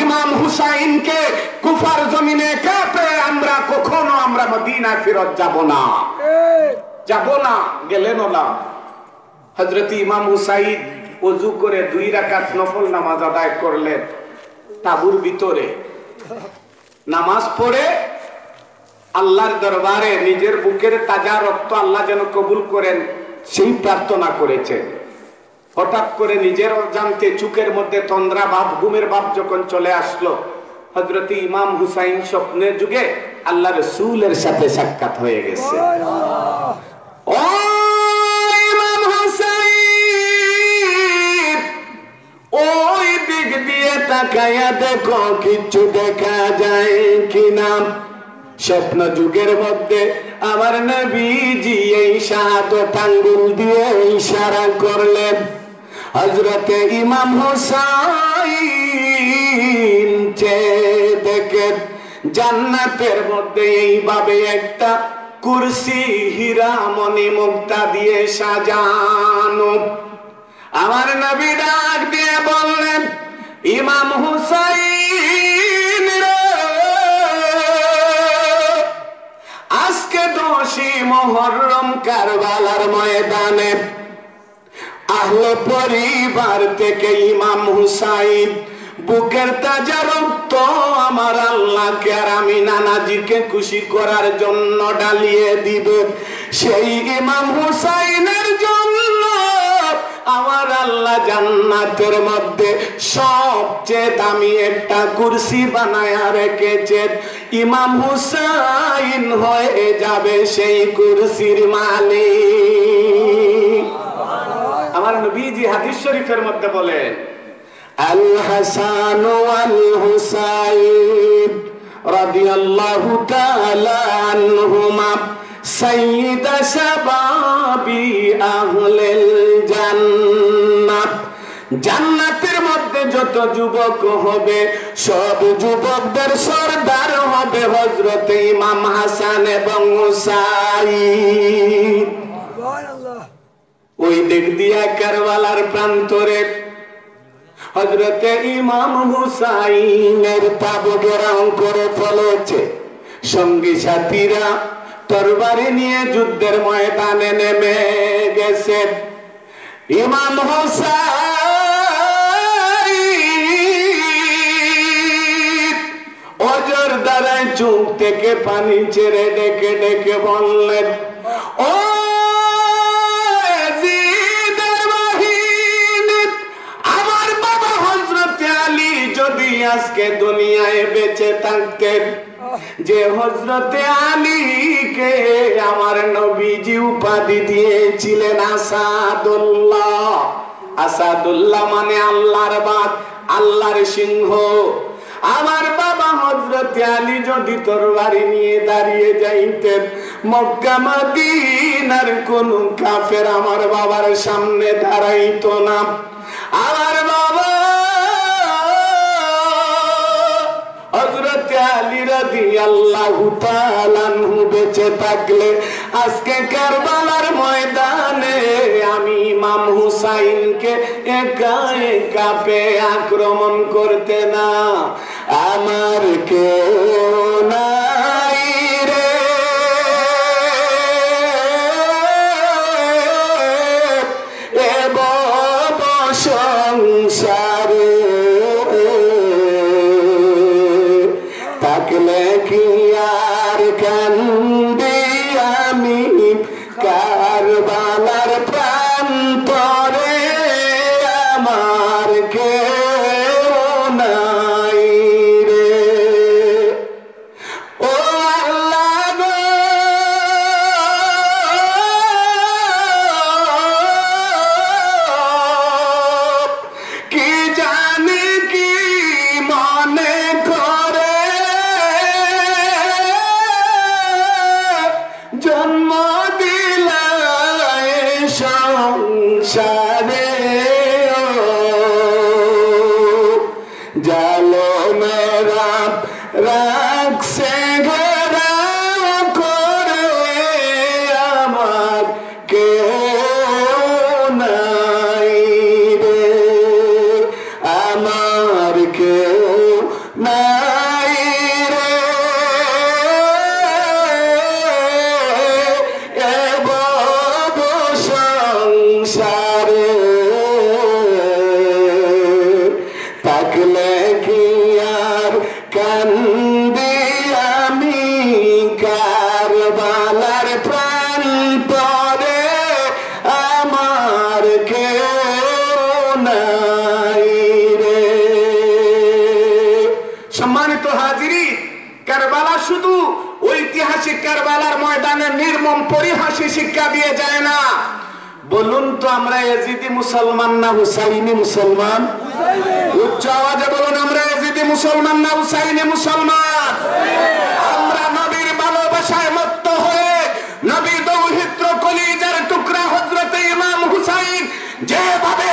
ইমাম হুসাইনকে কুফার জমিনে কাঁপে আমরা মদিনায় ফেরত যাব না, গেলেন না। হযরত ইমাম হুসাইন ওযু করে 2 রাকাত নফল নামাজ আদায় করলেন, তাঁবুর ভিতরে নামাজ পড়ে আল্লাহর দরবারে নিজের বুকের তাজা রক্ত আল্লাহ যেন কবুল করেন সেই প্রার্থনা করেছেন। হঠাৎ করে নিজের অজান্তে চোখের মধ্যে তন্দ্রা ভাব, ঘুমের ভাব যখন চলে আসলো, হযরত ইমাম হুসাইন স্বপ্নের যুগে আল্লাহ রাসূলের সাথে সাক্ষাৎ হয়ে গেছে। ও ইমাম হুসাইন, ওই দিক দিয়ে তাকায়া দেখো কিছু দেখা যায় কিনা। স্বপ্ন যুগের মধ্যে আমার নবীজি এই শাহাদাত আঙ্গুল দিয়ে ইশারা করলেন। হযরতে ইমাম হুসাইন দেখেন জান্নাতের মধ্যে এইভাবে একটা কুরসি হীরা মণি মুক্তা দিয়ে সাজানো। আমার নবী ডাক দিয়ে বললেন, ইমাম হুসাইন রে, আজকে 10ই মুহররম কারবালার ময়দানে আহলে পরিবার থেকে ইমাম হুসাইন বুকের তাজা রক্ত আমার আল্লাহকে আর আমি নানাজিকে খুশি করার জন্য ঢালিয়ে দিবে। সেই ইমাম হুসাইনের জন্য আমার আল্লাহ জান্নাতের মধ্যে সবচেয়ে দামি একটা কুরসি বানায়া রেখেছেন। ইমাম হুসাইন হয়ে যাবে সেই কুরসির মালিক। আমার নবীজি হাদিস শরীফের মধ্যে বলেন, আল হাসান ওয়াল হুসাইন রাদিয়াল্লাহু তাআলা আনহুমা সাইয়্যিদা শাবাবি আহলিল জান্নাত। জান্নাতের মধ্যে যত যুবক হবে সব যুবকদের সরদার হবে হযরত ইমাম হাসান এবং হুসাইন। সুবহানাল্লাহ। ওই দিক দিয়া কারবালার প্রান্তরে হযরতে ইমাম হুসাইনের তাবু ঘেরাও করে ফেলেছে। সঙ্গী সাথীরা তরবারি নিয়ে যুদ্ধের ময়দানে নেমে গেছে। ইমাম হুসাইন ওজর দ্বারায় চোখ থেকে পানি ছেড়ে ডেকে ডেকে বললেন, ও আজকে দুনিয়ায় বেঁচে থাকতেন, যে হযরতে আলীকে আমার নবীজি উপাধি দিয়েছিলেন আসাদুল্লাহ। আসাদুল্লাহ মানে আল্লাহর বাঘ, আল্লাহর সিংহ। আমার বাবা হযরতে আলী যদি তরবারি নিয়ে দাঁড়িয়ে যাইতেন, মক্কা মদিনার কোন কাফের আমার বাবার সামনে দাঁড়াইতো না। আমার বাবা হযরতে আলী রাদিয়াল্লাহু তাআলা আনহু বেঁচে থাকলে আজকে কারবালার ময়দানে আমি ইমাম হুসাইনকে একা একা পেয়ে আক্রমণ করতে না। আমার কেউ নাই রে, এ বব সংসারে থাকলে কি আর কান্দি আমি কারবালার প্রান্তরে। আমার কেউ নাই রে, ও আল্লাহ গো, কি জানি কি মনে করে জন্ম দিলা সংসারে। জালো মেরা রাখছে ঘেরা করে, আমার কেউ নাই রে, আমার কেউ থাকলে কি আর কান্দি আমি কারবালার প্রান্তরে আমার কেউ নাই রে। সম্মানিত হাজিরিন, কারবালা শুধু ঐতিহাসিক কারবালার ময়দানে নির্মম পরিহাসী শিক্ষা দিয়ে যায় না। বলুন তো আমরা এজিদি মুসলমান না হুসাইনি মুসলমান? উচ্চ আওয়াজে বলুন, আমরা এজিদি মুসলমান না হুসাইনি মুসলমান? আমরা নবীর ভালোবাসায় মত্ত হয়ে নবীর দৌহিত্র কলিজার টুকরা হযরতে ইমাম হুসাইন যেভাবে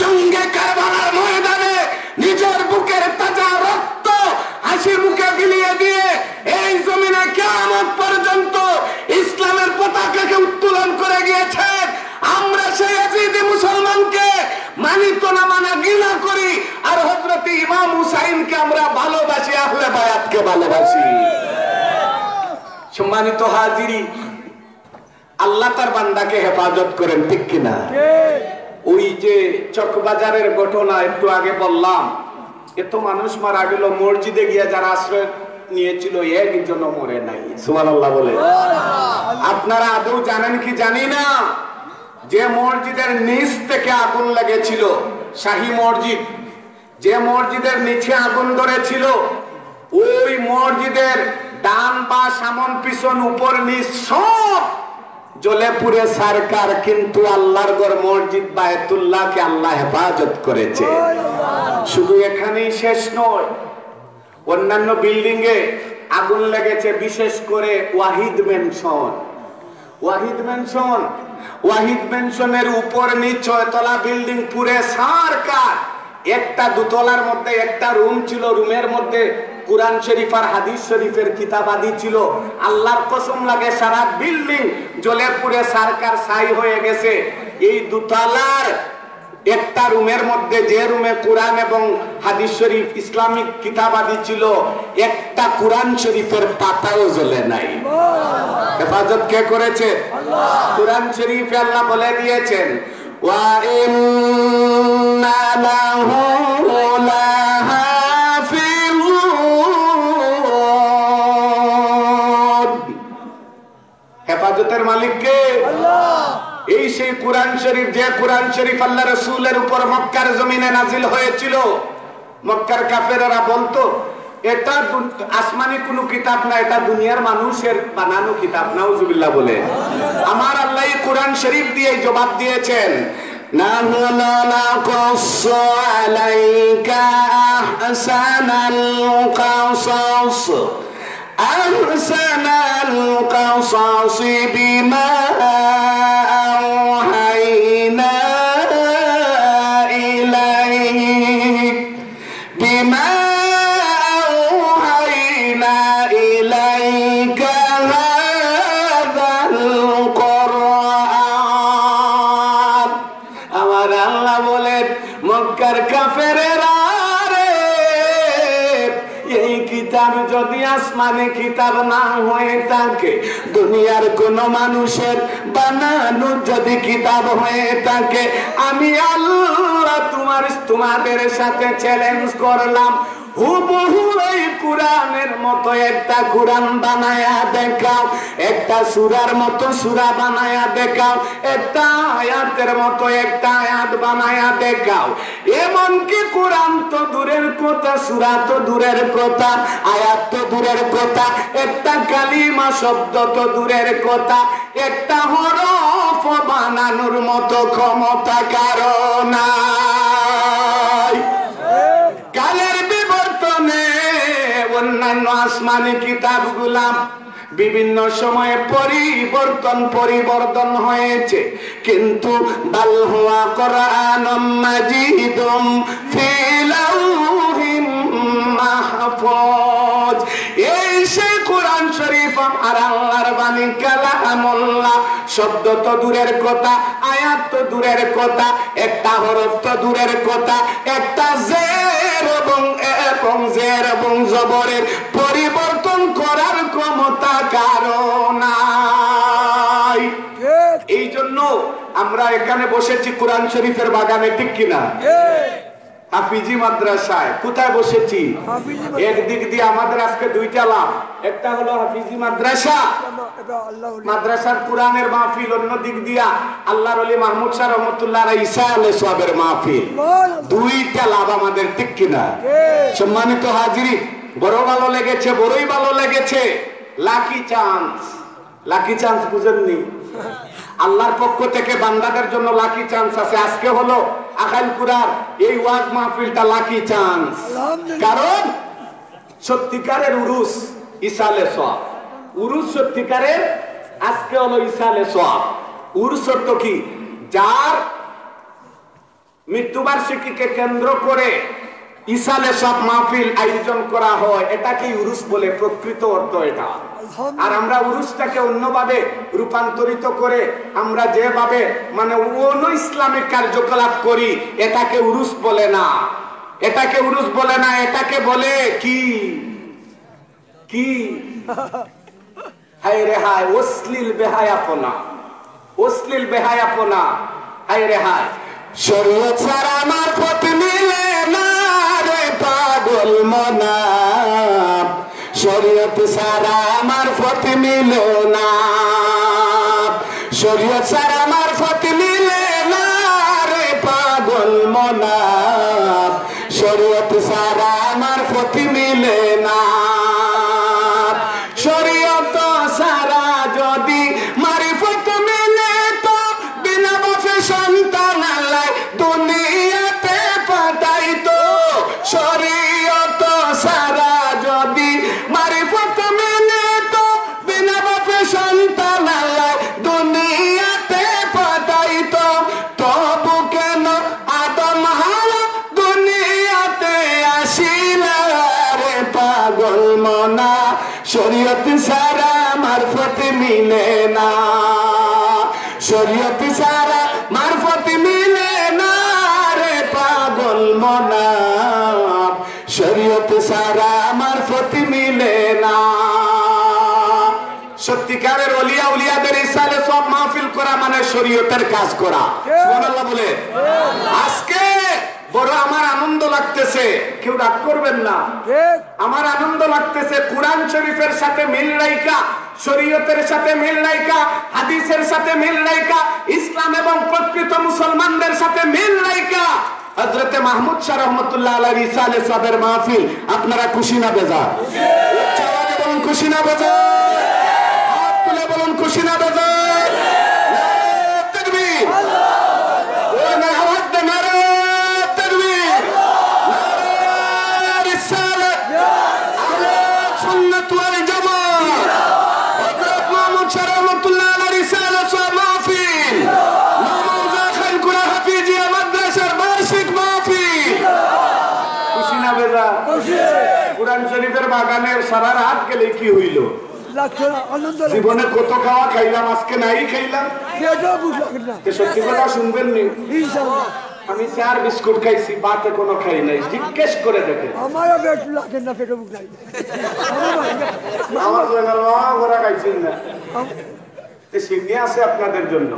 জঙ্গে কারবালার ময়দানে নিজের বুকের তাজা রক্ত হাসি মুখে বিলিয়ে দিয়ে এই জমিনে কিয়ামত পর্যন্ত ইসলামের পতাকাকে উত্তোলন করে গিয়েছেন, আমরা সেই এজিদি মুসলমানকে মানি তো না মানা ঘৃণা করি, আর হযরতে ইমাম হুসাইনকে আমরা ভালোবাসি, আহলে বায়াতকে ভালোবাসি। সম্মানিত হাজিরিন, আল্লাহ তার বান্দাকে হেফাজত করেন, ঠিক কিনা? ওই যে চকবাজারের ঘটনা একটু আগে বললাম, এত মানুষ মারা গেল, মসজিদে গিয়ে যারা আশ্রয় নিয়েছিল একজন মরে নাই। সুবহানাল্লাহ বলে। আপনারা আদৌ জানেন কি জানি না, যে মসজিদের নিচ থেকে আগুন লেগেছিল, শাহী মসজিদ, যে মসজিদের নিচে আগুন ধরেছিল, ওই মসজিদের ডান বা সামন পিছন উপর নিচ সব জ্বলে পুড়ে সরকার, কিন্তু আল্লাহর ঘর মসজিদ বায়তুল্লাহকে আল্লাহ হেফাজত করেছে। শুধু এখানেই শেষ নয়, অন্যান্য বিল্ডিং এ আগুন লেগেছে, বিশেষ করে ওয়াহিদ মেনশন। ওয়াহিদ মেনশনের উপর নিচ 6 তলা বিল্ডিং পুরে সরকার। একটা দুতলার মধ্যে একটা রুম ছিল, রুমের মধ্যে কুরআন শরীফ আর হাদিস শরীফের কিতাবাদি ছিল। আল্লাহর কসম লাগে সারা বিল্ডিং জ্বলে পুড়ে সরকার ছাই হয়ে গেছে। এই দুতলার একটা রুমের মধ্যে, যে রুমে কোরআন এবং হাদিস শরীফ ইসলামিক কিতাবাদি ছিল, একটা কোরআন শরীফের পাতাও জ্বলে নাই। হেফাজত কে করেছে? কোরআন শরীফে আল্লাহ বলে দিয়েছেন, ওয়া ইন্না লাহু লাহাফিজুন। হেফাজতের মালিক কে? আল্লাহ। এই সেই কোরআন শরীফ, যে কোরআন শরীফ আল্লাহ রাসূলের উপর মক্কার জমিনে নাজিল হয়েছিল। মক্কার কাফেররা বলতো এটা আসমানি কোনো কিতাব না, এটা দুনিয়ার মানুষের বানানো কিতাব। নাউজুবিল্লাহ বলে। আমার আল্লাহ এই কোরআন শরীফ দিয়ে জবাব দিয়েছেন, নাহনু নাকুসু আলাইকা আহসানাল কাসাস আহসানাল কাসাস বিমা আওহাইনা ইলাইক বিমা যদি আসমানে কিতাব না হয়ে থাকে, দুনিয়ার কোন মানুষের বানানো যদি কিতাব হয়ে থাকে, আমি আল্লাহ তোমাদের সাথে চ্যালেঞ্জ করলাম, হুবহু এই কোরআনের মতো একটা কোরআন বানায়া দেখাও, একটা সূরার মতো সূরা বানায়া দেখাও, একটা আয়াতের মতো একটা আয়াত বানায়া দেখাও। এমনকি কোরআন তো দূরের কথা, সূরা তো দূরের কথা, আয়াত তো দূরের কথা, একটা কালিমা শব্দ তো দূরের কথা, একটা হরফ বানানোর মতো ক্ষমতা কারো নাই। কালের বিবর্তনে অন্যান্য আসমানি কিতাবগুলা বিভিন্ন সময়ে পরিবর্তন হয়েছে, কিন্তু বাল হুয়া কুরআনুম মাজিদুম ফি লাউহিম মাহফুজ। এই সেই কোরআন শরীফ আর আল্লাহর বাণী, কালামুল্লাহ। শব্দ তো দূরের কথা, আয়াত তো দূরের কথা, একটা হরফ তো দূরের কথা, একটা জের এবং জবরের পরিবর্তন করার ক্ষমতা কারো নাই। এই জন্য আমরা এখানে বসেছি কোরআন শরীফের বাগানে, ঠিক কিনা? হাফিজি মাদ্রাসায় কোথায় বসেছি? একদিক দিয়ে আমাদের আজকে দুইটা লাভ, একটা হলো হাফিজি মাদ্রাসা, মাদ্রাসার কোরআনের মাহফিল, অন্য দিক দিয়া আল্লাহর ওলি মাহমুদ শাহ রহমতুল্লাহ আলাইহি ঈসা আলাইহিস সালামের মাহফিল। দুইটা লাভ আমাদের, ঠিক কিনা? সম্মানিত হাজিরিন, বড় ভালো লেগেছে, বড়ই ভালো লেগেছে। লাকি চান্স, লাকি চান্স বুঝেননি? আল্লাহর পক্ষ থেকে বান্দাদের জন্য লাকি চান্স আছে। আজকে হলো আখাইলপুরার এই ওয়াজ মাহফিলটা লাকি চান্স, কারণ সত্যিকারের উরুস ইসালে সওয়াব, উরুস সত্যিকারের আজকে হলো ইসালে সওয়াব। উরুস অর্থ কি? যার মৃত্যুবার্ষিকীকে কেন্দ্র করে ইসালে সওয়াব মাহফিল আয়োজন করা হয়, এটাকে উরুস বলে প্রকৃত অর্থ এটা। আর আমরা উরুসটাকে অন্যভাবে রূপান্তরিত করে আমরা যেভাবে মানে অন্য ইসলামিক কার্যকলাপ করি, এটাকে উরুস বলে না, এটাকে উরুস বলে না, এটাকে বলে কি কি হায় রে হায়, অশ্লীল বেহায়াপনা, অশ্লীল বেহায়াপনা, হায় রে হায়। শরীয়ত ছাড়া আমার পথ মিলে না রে পাগল মনা, শরীয়ত ছাড়া আমার পথ মিলে না, শরীয়ত ছাড়া আমার পথ মিলে না রে পাগল মনা, শরীয়ত ছাড়া আমার পথ মিলে না। শরীয়ত ছাড়া যদি মারিফত মিলে তো বিনা বাপে সন্তান আল্লাহ দুনিয়াতে পাঠাইতো। শরীয়ত ছাড়া যদি মারিফত মিলে তো বিনা বাপে সন্তান আল্লাহ দুনিয়াতে পাঠাইতো। তবু কেন আদম হাওয়া দুনিয়াতে আসিলা রে পাগল মনা, শরীয়ত ছাড়া মারফত মিলে না, শরীয়ত ছাড়া মারফত মিলে না রে পাগল মনা, শরীয়ত ছাড়া মারফত মিলে না। সত্যিকারের ওলিয়া উলিয়াদের ইসালে সব মাহফিল করা মানে শরীয়তের কাজ করা। সুবহানাল্লাহ বলে। আজকে বড় আমার আনন্দ লাগতেছে, কেউ রাগ করবেন না, আমার আনন্দ লাগতেছে। কুরআন শরীফের সাথে মিল রাইখা, শরীয়তের সাথে মিল রাইখা, হাদিসের সাথে মিল রাইখা, ইসলাম এবং প্রকৃত মুসলমানদের সাথে মিল রাইখা হযরতে মাহমুদ শাহ রহমতুল্লাহ আলাইহি ঈসা আলাইহিস সালামের মাহফিল। আপনারা খুশি না বেজার? উচ্চারণে বলুন খুশি না বেজার? হাত তুলে বলুন খুশি না বেজার? নারে তাকবীর, ওই না আওয়াজ দে, নারে তাকবীর, নারে রিসালাত, আহলে সুন্নাত ওয়াল জামাত, হযরত মাহমুদ শাহ রহমতুল্লাহ আলাইহি ঈসা আলাইহিস সালাম মাহফিল, নামাজে খানকুরা হাফিজিয়া মাদ্রাসার বার্ষিক মাহফিল। খুশি না বেজার? কুরআন শরীফের বাগানে সারা রাত গেলে কি হইল? জীবনে কত খাওয়া খাইলাম, আজকে নাই খাইলাম। সত্যি কথা শুনবেন নি? আমি 4 বিস্কুট খাইছি, বাতে কোনো খাই নাই। জিজ্ঞেস করে দেখেন, আমার ওরা খাইছেন না, সিন্নি আছে আপনাদের জন্য।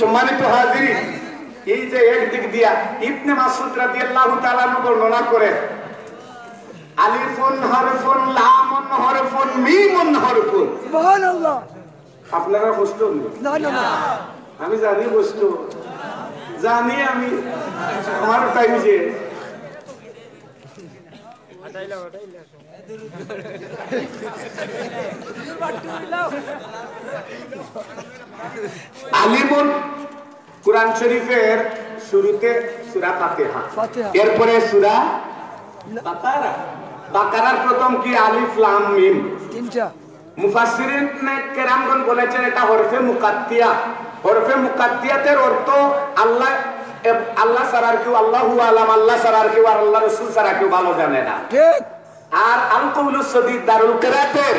সম্মানিত হাজিরিন, এই যে একদিক দিয়া ইবনে মাসউদ রাদিয়াল্লাহু তাআলা বর্ণনা করে আলিফুন হরফুন লামুন হরফুন মিমুন হরফুন। সুবহানাল্লাহ। আপনারা বুঝতো না? না না, আমি জানি, বুঝতো জানি আমি, আমার টাইম যে আলিমুন কুরআন শরীফের শুরুতে সূরা ফাতিহা, এরপরে সূরা বাকারা। বাকারার প্রথম কি? আলিফ লাম মিম। তিনটা মুফাসসিরিন কেরামগণ বলেছেন এটা হরফে মুকাত্তিয়া। হরফে মুকাত্তিয়াতের অর্থ আল্লাহ, আল্লাহ ছাড়া আর কেউ, আল্লাহু আলাম, আল্লাহ ছাড়া আর কেউ, আর আল্লাহ রাসূল ছাড়া কেউ ভালো জানে না। ঠিক। আর আল কওলুস সাদীদ দারুল কিরাতের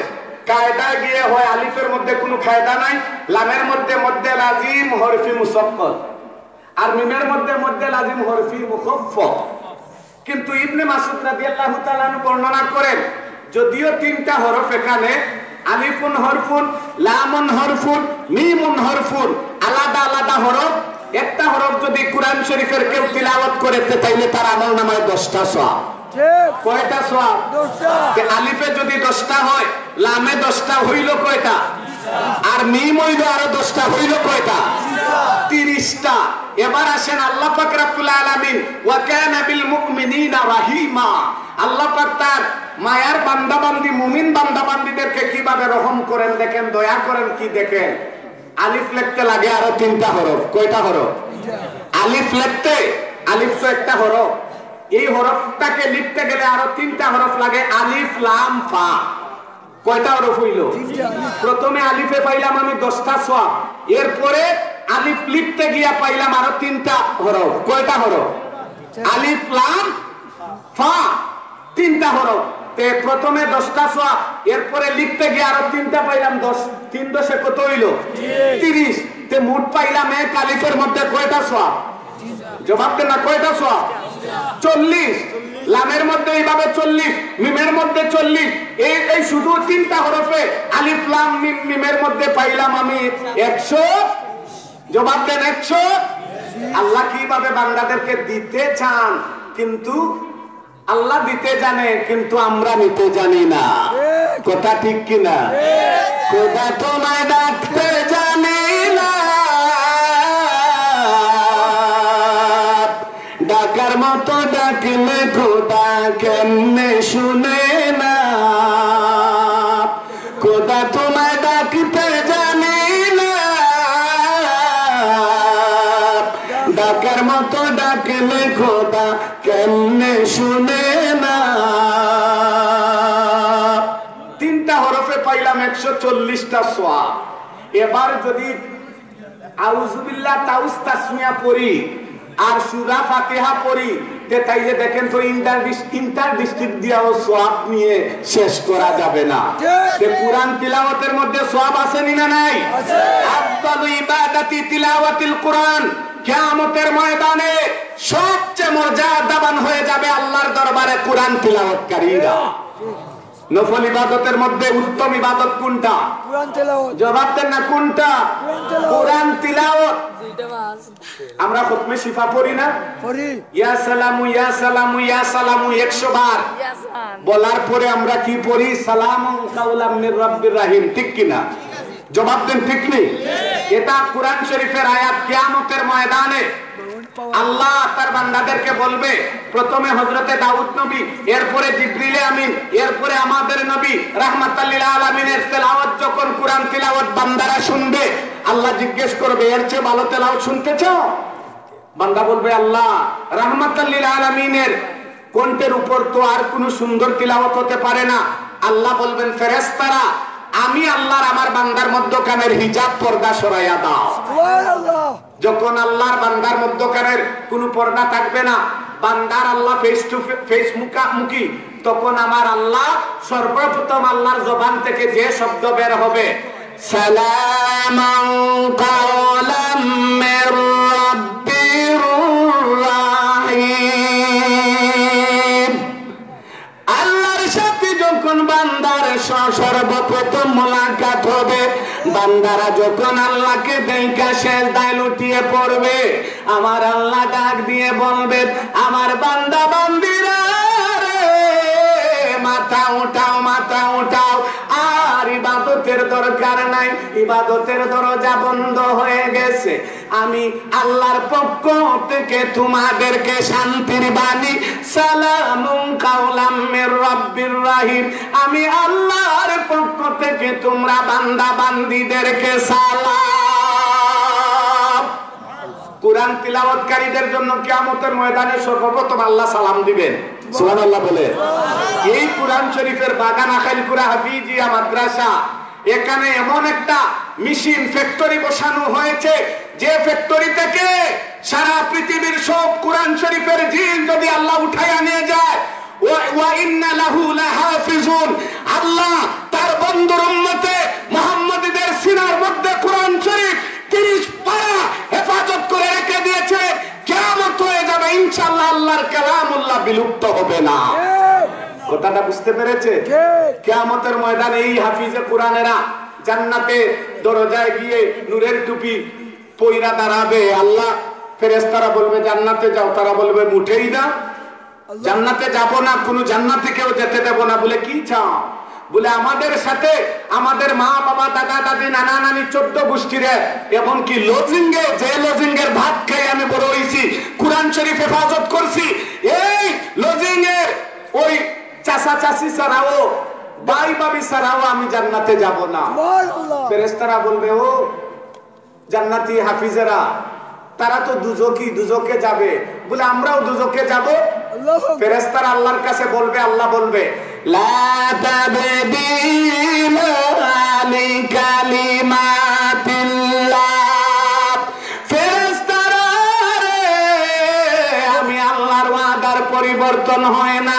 কায়দা গিয়ে হয় আলিফের মধ্যে কোনো কায়দা নাই, লামের মধ্যে মধ্যে লাজিম হরফি মুসাক্কাল, আর মিমের মধ্যে মধ্যে লাজিম হরফি মুখাফফাফ। কিন্তু ইবনে মাসউদ রাদিয়াল্লাহু তাআলা বর্ণনা করেন যদিও 3টা হরফ এখানে, আলিফুন হরফুন, লামুন হরফুন, মিমুন হরফুন, আলাদা আলাদা হরফ একটা হরফ যদি কোরআন শরীফের কেউ তিলাওয়াত করে তাইলে তার আমলনামায় 10টা সওয়াব। কয়টা সওয়াব? 10টা। আলিফে যদি 10টা হয়, লামে 10টা হইল কয়টা? আর মিম হইল আরো 10টা হইল কয়টা? 30টা। এবার আসেন আল্লাহ পাক রব্বুল আলামিন ওয়া কানা বিল মুমিনিনা রাহিমা। আল্লাহ পাক তার মায়ার বান্দাবান্দি মুমিন বান্দাবান্দিদেরকে কিভাবে রহম করেন দেখেন, দয়া করেন কি দেখেন। আলিফ লিখতে লাগে আরো 3টা হরফ। কয়টা হরফ? আলিফ লিখতে, আলিফ তো একটা হরফ, এই হরফটাকে লিখতে গেলে আরো 3টা হরফ লাগে, আলিফ লাম ফা। কয়টা হরফ হইল? প্রথমে আলিফে পাইলাম আমি 10টা সওয়াব, এরপরে আলিফ লিখতে গিয়া পাইলাম আরো 3টা হরফ। কয়টা হরফ? আলিফ লাম ফা, 3টা হরফ। তে প্রথমে 10টা সওয়াব, এরপরে লিখতে গিয়ে আরো 3টা পাইলাম, 10 3 10 কত হইল? 30। তে মোট পাইলাম এক আলিফের মধ্যে কয়টা সওয়াব? জবাব দেন না, কয়টা সওয়াব? 40। লামের মধ্যে এইভাবে 40, মিমের মধ্যে 40, এই শুধু 3টা হরফে আলিফ লাম মিম মিমের মধ্যে পাইলাম আমি 100। জবাব দেন 100। আল্লাহ কিভাবে বান্দাদেরকে দিতে চান, কিন্তু আল্লাহ দিতে জানে কিন্তু আমরা নিতে জানি না। কথা ঠিক কিনা? খোদা তোমায় ডাকতে জানি না, ডাকার মতো ডাকলে খোদা কেমনে শুনে না। খোদা তোমায় ডাকতে জানি না, ডাকার মতো ডাকলে খোদা কেমনে শুনে না। 3টা হরফে পাইলাম 140টা সওয়াব। এবার যদি আউযুবিল্লাহ তাউস তাসমিয়া পড়ি আর সূরা ফাতিহা পড়ি, তাইলে দেখেন তো ইন্টার ডিস্ট্রিক্ট দিয়াও সওয়াব নিয়ে শেষ করা যাবে না। কুরআন তিলাওয়াতের মধ্যে সওয়াব আছে না নাই? আফদালু ইবাদাতি তিলাওয়াতিল কুরআন। কিয়ামতের ময়দানে সবচেয়ে মর্যাদাবান হয়ে যাবে আল্লাহর দরবারে কুরআন তিলাওয়াতকারীরা। নফল ইবাদতের মধ্যে উত্তম ইবাদত কোনটা? কুরআন তিলাওয়াত। জবাব দেন না, কোনটা? কুরআন তিলাওয়াত। আমরা খতমে শিফা পড়ি না? পড়ি। ইয়া সালামু ইয়া সালামু ইয়া সালামু 100 বার বলার পরে আমরা কি পড়ি? সালামুন কাওলাম মির রাব্বির রহিম। ঠিক কি না? জবাব দেন ঠিক নেই? এটা কুরআন শরীফের আয়াত। কিয়ামতের ময়দানে আল্লাহ তার বান্দাদেরকে বলবে, প্রথমে হযরতে দাউদ নবী, এরপরে জিবরিল আমিন, এরপরে আমাদের নবী রাহমাতাল লিল আলামিনের তেলাওয়াত যখন কুরআন তিলাওয়াত বান্দারা শুনবে, আল্লাহ জিজ্ঞেস করবে এর চেয়ে ভালো তেলাওয়াত শুনতে চাও? বান্দা বলবে আল্লাহ রাহমাতাল লিল আলামিনের কণ্ঠের উপর তো আর কোনো সুন্দর তিলাওয়াত হতে পারে না। আল্লাহ বলবেন ফেরেশতারা, আমি আল্লাহর আমার বান্দার মধ্যখানের হিজাব পর্দা সরাইয়া দাও। সুবহানাল্লাহ। যখন আল্লাহর বান্দার মধ্যখানের কোনো পর্দা থাকবে না, বান্দার আল্লাহ ফেস টু ফেস মুখামুখি, তখন আমার আল্লাহ সর্বপ্রথম আল্লাহর জবান থেকে যে শব্দ বের হবে, সালামান কাওলাম মির রাব্বির রহিম। আল্লাহর সাথে যখন বান্দার সর্বপ্রথম মুলাকাত হবে, বান্দারা যখন আল্লাহকে দেখা সেজদায় লুটিয়ে পড়বে, আমার আল্লাহ ডাক দিয়ে বলবেন, আমার বান্দা বান্দিরা রে, মাথা উঠাও মাথা উঠাও, আর ইবাদতের দরকার নাই, ইবাদতের দরজা বন্ধ হয়ে গেছে। আমি আল্লাহর পক্ষ থেকে তোমাদেরকে শান্তির বাণী, সালামুন কাওলাম মির রাব্বির রহিম, আমি আল্লাহর পক্ষ থেকে তোমরা বান্দা বান্দীদেরকে সালাম। কুরআন তিলাওয়াতকারীদের জন্য কিয়ামতের ময়দানে সর্বপ্রথম আল্লাহ সালাম দিবেন। সুবহানাল্লাহ বলে। এই কুরআন শরীফের বাগান আখাইলপুরা হাফিজিয়া মাদ্রাসা, এখানে এমন একটা মেশিন ফ্যাক্টরি বসানো হয়েছে, যে ফ্যাক্টরি থেকে সারা পৃথিবীর সব কুরআন শরীফের জিন যদি আল্লাহ উঠাইয়া নিয়ে যায়, ওয়া ইন্না লাহু লাহাফিজুন, আল্লাহ তার বন্ধুর উম্মতে মুহাম্মাদীদের সিনার মধ্যে কুরআন শরীফ 30 পারা হেফাজত করে রেখে দিয়েছে। কিয়ামত হয়ে যাবে ইনশাআল্লাহ, আল্লাহর কালামুল্লাহ বিলুপ্ত হবে না। কথাটা বুঝতে পেরেছে? কিয়ামতের ময়দানে এই হাফিজে কুরআনেরা জান্নাতে দরজায় গিয়ে নূরের টুপি পয়রা দাঁড়াবে, আল্লাহ ফেরেশতারা বলবে জান্নাতে যাও, তারা বলবে মুঠেই না, জান্নাতে যাব না, কোন জান্নাতে কেউ যেতে দেব না। বলে কি চাও? বলে আমাদের সাথে আমাদের মা বাবা দাদা দাদি নানা নানি 14 গোষ্ঠীরে এমনকি লজিঙ্গে, যে লজিঙ্গের ভাত খাই আমি বড় হয়েছি, কুরআন শরীফ হেফাজত করছি, এই লজিঙ্গের ওই চাচা চাচি ছাড়াও ভাই ভাবি ছাড়াও আমি জান্নাতে যাব না। ফেরেশতারা বলবে ও জান্নাতি হাফিজেরা, তারা তো দুজকে যাবে। বলে আমরাও দুজকে যাব। ফেরেশতারা আল্লাহর কাছে বলবে, আল্লাহ বলবে লা তাবদীলা লিকালিমাতিল্লাহ। ফেরেশতারা আমি আল্লাহর ওয়াদার পরিবর্তন হয় না,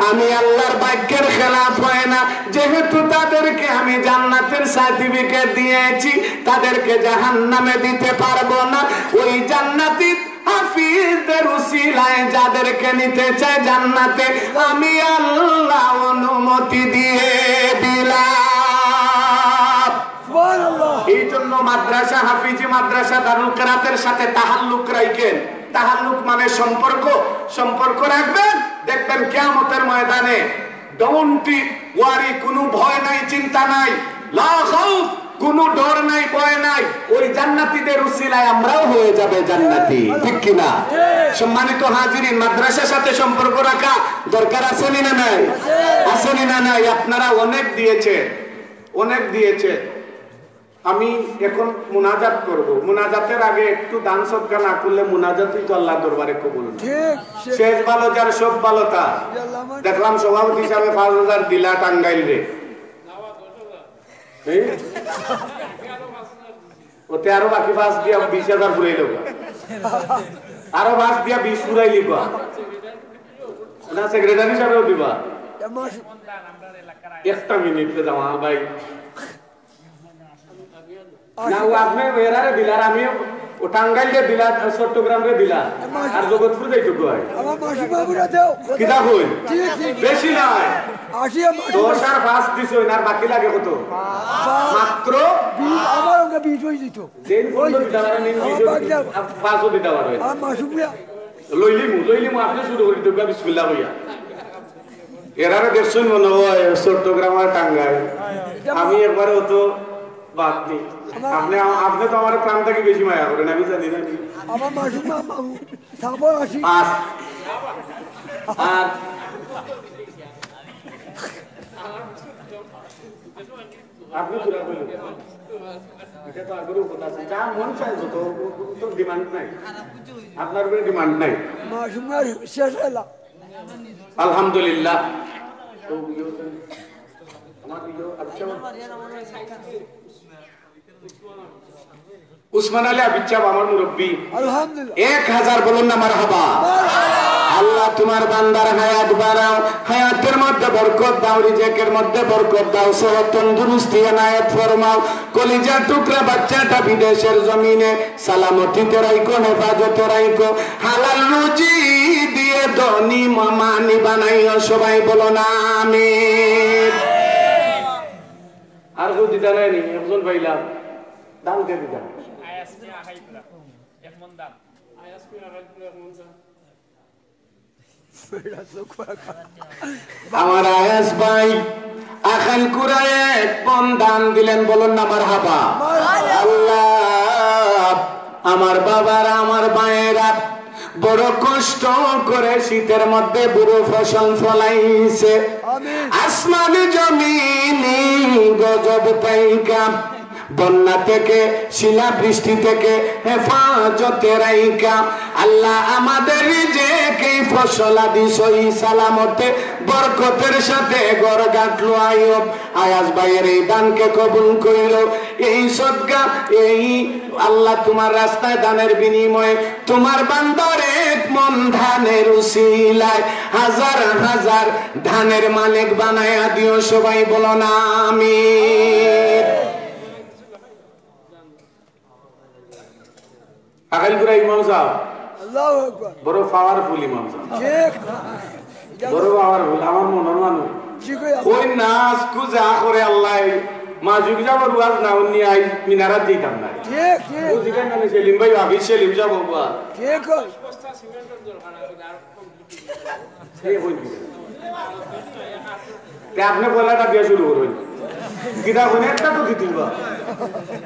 আমি আল্লাহর বাক্যের খেলাফ হয় না। যেহেতু তাদেরকে আমি জান্নাতের সার্টিফিকেট দিয়েছি, তাদেরকে জাহান্নামে দিতে পারবো না। ওই জান্নাতি হাফিজদের উসিলায় যাদেরকে নিতে চায় জান্নাতে, আমি আল্লাহ অনুমতি দিয়ে দিলাম। এই জন্য মাদ্রাসা, হাফিজি মাদ্রাসা, দারুল কিরাতের সাথে তাহাল্লুক রাখেন। তাহাল্লুক মানে সম্পর্ক রাখবেন, দেখবেন কিয়ামতের ময়দানে ডোন্টি ওয়ারি, কোনো ভয় নাই, চিন্তা নাই, লা খাউফ, কোনো ডর নাই, ভয় নাই। ওই জান্নাতীদের উসিলায় আমরাও হয়ে যাবে জান্নাতি, ঠিক কি না? সম্মানিত হাজিরিন, মাদ্রাসার সাথে সম্পর্ক রাখা দরকার আছে না নাই? আছে না নাই? আপনারা অনেক দিয়েছে। আমি এখন মুনাজাত করব। মুনাজাতের আগে একটু দান সদকা না করলে মুনাজাতই তো আল্লাহর দরবারে কবুল না। শেষ ভালো যার সব ভালো তার। দেখলাম সভাপতি হিসাবে 5000 দিলা টাঙ্গাইল রে, ওতে আরো বাকি 5 দিয়া 20000 পুরাই দেব, আরো 5 দিয়া 20 পুরাই লিবা না, সেক্রেটারি হিসাবেও দিবা। একটা মিনিট যাওয়া ভাই না, ও আপনি এরারে দিলার, আমি ও টাঙ্গাইলে দিলা, চট্টগ্রাম রে দিলা, আর জগৎপুর যাইটুকু হয় কিতা কই বেশি নাই, 10 আর 5 দিছ আর বাকি লাগে কত? মাত্র 20। আমার ওকে 20 হই দিত, দেন কোন দিতা পারে নিন 20 5 দিতা পারে। আর মাসুকিয়া লইলিমু আপনি শুরু করি তো বিসমিল্লাহ হইয়া। এরারে দেখছুন মনে হয় চট্টগ্রাম আর টাঙ্গাইল, আমি একবারে তো বাদ নেই। আপনি তো আমার প্রাণ থেকে বেশি মায়া করেন, আমি জানি না। আমার মাসুমা তারপর আসি আর আপনি পুরা বলুন, এটা তো আগেও কথা আছে, যা মন চাই তো ডিমান্ড নাই, আপনার উপরে ডিমান্ড নাই। মাসুমা শেষ হলো আলহামদুলিল্লাহ। উসমান আলী আবিচ্ছাব আমার মুরব্বী, 1000 বলুন না মারহাবা। আল্লাহ তোমার বান্দার হায়াত বাড়াও, হায়াতের মধ্যে বরকত দাও, রিজেকের মধ্যে বরকত দাও, সেহত তন্দুরুস্তি এনায়েত ফরমাও। কলিজার টুকরা বাচ্চাটা বিদেশের জমিনে সালামতিতে রাখো, হেফাজতে রাখো, হালাল রুজি দিয়ে ধনী মামানি বানাইও। সবাই বলো না আমিন। আর কেউ দিতে নাই, একজন পাইলাম দাম কে দিতাম আমার আয়াস ভাই আখাল কুরায় 1 পন দান দিলেন, বলুন না মারহাবা। আল্লাহ আমার বাবারা, আমার মায়েরা বড় কষ্ট করে শীতের মধ্যে বুড়ো ফসল ফলাইছে, আসমানি জমিনি গজব পাইকা, বন্যা থেকে শিলা বৃষ্টি থেকে হেফাজতে রাইকা। আল্লাহ আমাদের রিজেকে ফসল আদি সহি সালামতে বরকতের সাথে গড় গাঁথলো আইয়ুব। আয়াস ভাইয়ের এই দানকে কবুল কইল, এই সদকা, এই আল্লাহ তোমার রাস্তায় দানের বিনিময়ে তোমার বান্দার 1 মন ধানের উসিলায় 1000 ধানের মালিক বানায়া দিও। সবাই বলো না আমিন। আকাইলপুরা ইমাম সাহেব বড় পাওয়ারফুল ইমাম সাহেব, বড় পাওয়ারফুল। আমার মনের মানুষ ওই নাচ যা করে আল্লাহ মাজুক যাবার ওয়াজ না উনি আই মিনারাত দিতাম না ঠিক ঠিক বুঝিলেন না সেলিম ভাই ভাবি সেলিম যাব বাবা ঠিক আপনি বলাটা দিয়ে শুরু করবেন কিনা বলে একটা তো দিতে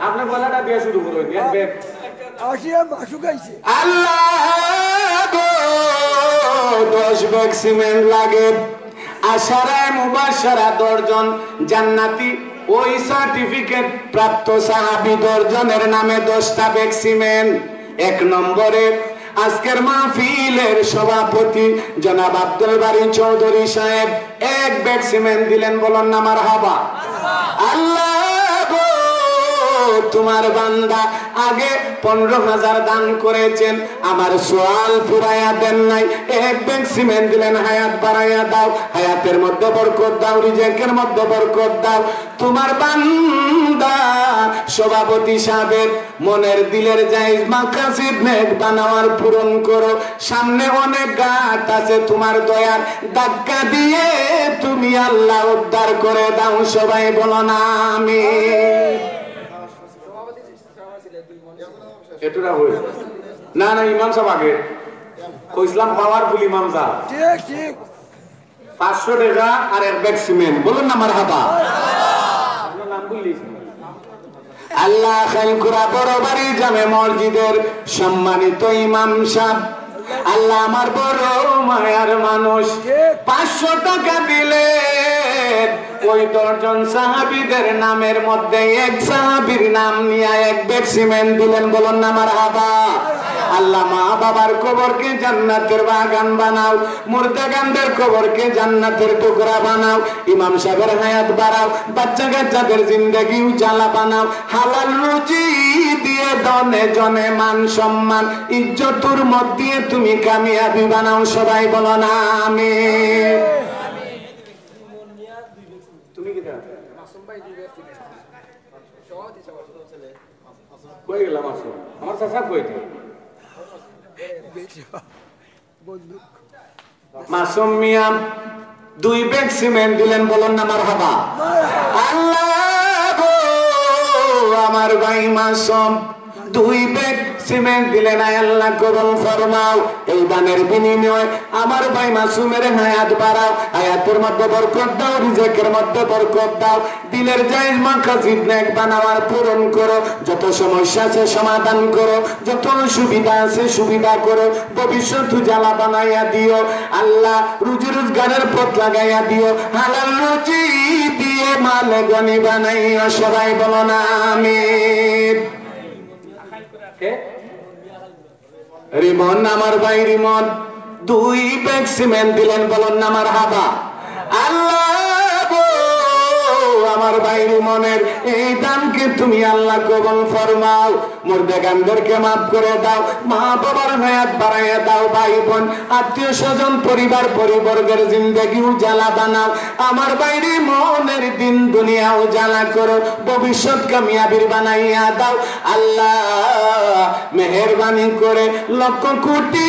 আপনি বলাটা দিয়ে শুরু করবেন আসিয়া মাসু গাইছে আল্লাহ গো 10 ব্যাগ সিমেন্ট লাগে আশারায় মুবাশশারা 10 জন জান্নাতি ওই সার্টিফিকেট প্রাপ্ত সাহাবী 10 জনের নামে 10টা ব্যাগ সিমেন্ট। 1 নম্বরে আজকের মাহফিলের সভাপতি জনাব আব্দুল বারী চৌধুরী সাহেব 1 ব্যাগ সিমেন্ট দিলেন, বলুন না মারহাবা। আল্লাহ গো তোমার বান্দা আগে 15,000 দান করেছেন, আমার সোয়াল ফুরাইয়া দেন নাই, 1 ব্যাগ সিমেন্ট দিলেন, হায়াত বাড়াইয়া দাও, হায়াতের মধ্যে বরকত দাও, রিজিকের মধ্যে বরকত দাও। তোমার বান্দা সভাপতি সাহেবের মনের দিলের জায়েজ মাকাসিদ নেক বানাওয়ার পূরণ করো, সামনে অনেক ঘাট আছে, তোমার দয়ার ধাক্কা দিয়ে তুমি আল্লাহ উদ্ধার করে দাও। সবাই বলো না আমিন। এটুরা হই না না ইমাম সাহেব আগে কইসলাম পাওয়ারফুল ইমাম সাহেব ঠিক ঠিক 500 টাকা আর 1 ব্যাগ সিমেন্ট, বলুন না মারহাবা। আপনার নাম বললি আল্লাহ খানকুরা বড়বাড়ি জামে মসজিদের সম্মানিত ইমাম সাহেব, আল্লাহ আমার বড় মায়ার মানুষ 500 টাকা দিলে ওই 10 জন সাহাবীদের নামের মধ্যে 1 সাহাবীর নাম নিয়ে 1 ব্যাগ সিমেন্ট দিলেন, বলুন না মারহাবা। আল্লাহ মা বাবার কবরকে জান্নাতের বাগান বানাও, মুর্দাগানদের কবরকে জান্নাতের টুকরা বানাও, ইমাম সাহেবের হায়াত বাড়াও, বাচ্চা কাচ্চাদের জিন্দেগি উজালা বানাও, হালাল রুজি দিয়ে দনে জনে মান সম্মান ইজ্জতুর মধ্যে তুমি কামিয়াবি বানাও। সবাই বলো না আমিন। তুমি কি দাও মাসুম ভাই দিবে সভাপতি ছেলে কই গেল মাসুম, আমার চাচা কই দিল মাসুম মিয়া 2 ব্যাগ সিমেন্ট দিলেন, বলুন না মারহাবা। আল্লাহ গো আমার ভাই মাসুম 2 ব্যাগ সিমেন্ট দিলেন, আল্লাহ কবুল ফরমাও। এই দানের বিনিময়ে আমার ভাই মাসুমের হায়াত বাড়াও, হায়াতের মধ্যে বরকত দাও, রিজিকের মধ্যে বরকত দাও, দিলের জায়েজ মাকাসিদ নেক বানাওয়ার পূরণ করো, যত সমস্যা আছে সমাধান করো, যত সুবিধা আছে সুবিধা করো, ভবিষ্যৎ উজালা বানাইয়া দিও। আল্লাহ রুজি রোজগারের পথ লাগাইয়া দিও, হালাল রুজি দিয়ে মালে গনি বানাইয়া। সবাই বলো না আমিন। রিমন আমার ভাই রিমন 2 ব্যাগ সিমেন্ট দিলেন, বলুন না মারহাবা। আল্লাহ গো আমার ভাই রিমনের এই দানকে তুমি আল্লাহ কবুল ফরমাও, মুর্দাগানদেরকে মাফ করে দাও, মা বাবার হায়াত বাড়াইয়া দাও, ভাই বোন আত্মীয় স্বজন পরিবার পরিবর্গের জিন্দেগি উজালা বানাও। আমার ভাই রিমনের দিন দুনিয়া উজালা করো, ভবিষ্যৎ কামিয়াবির বানাইয়া দাও। আল্লাহ মেহেরবানি করে লক্ষ কোটি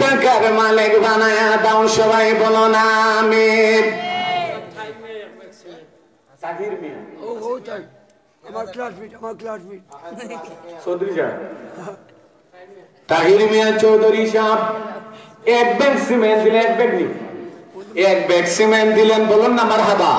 টাকার মালিক বানাইয়া দাও। সবাই বলো না আমিন। তাহির মিয়া ও ও তাই আমার ক্লাসমেট চৌধুরী সাহেব, তাহির মিয়া চৌধুরী সাহেব 1 ব্যাগ সিমেন্ট দিলেন, 1 ব্যাগ নি 1 ব্যাগ সিমেন্ট দিলেন, বলুন না মারহাবা।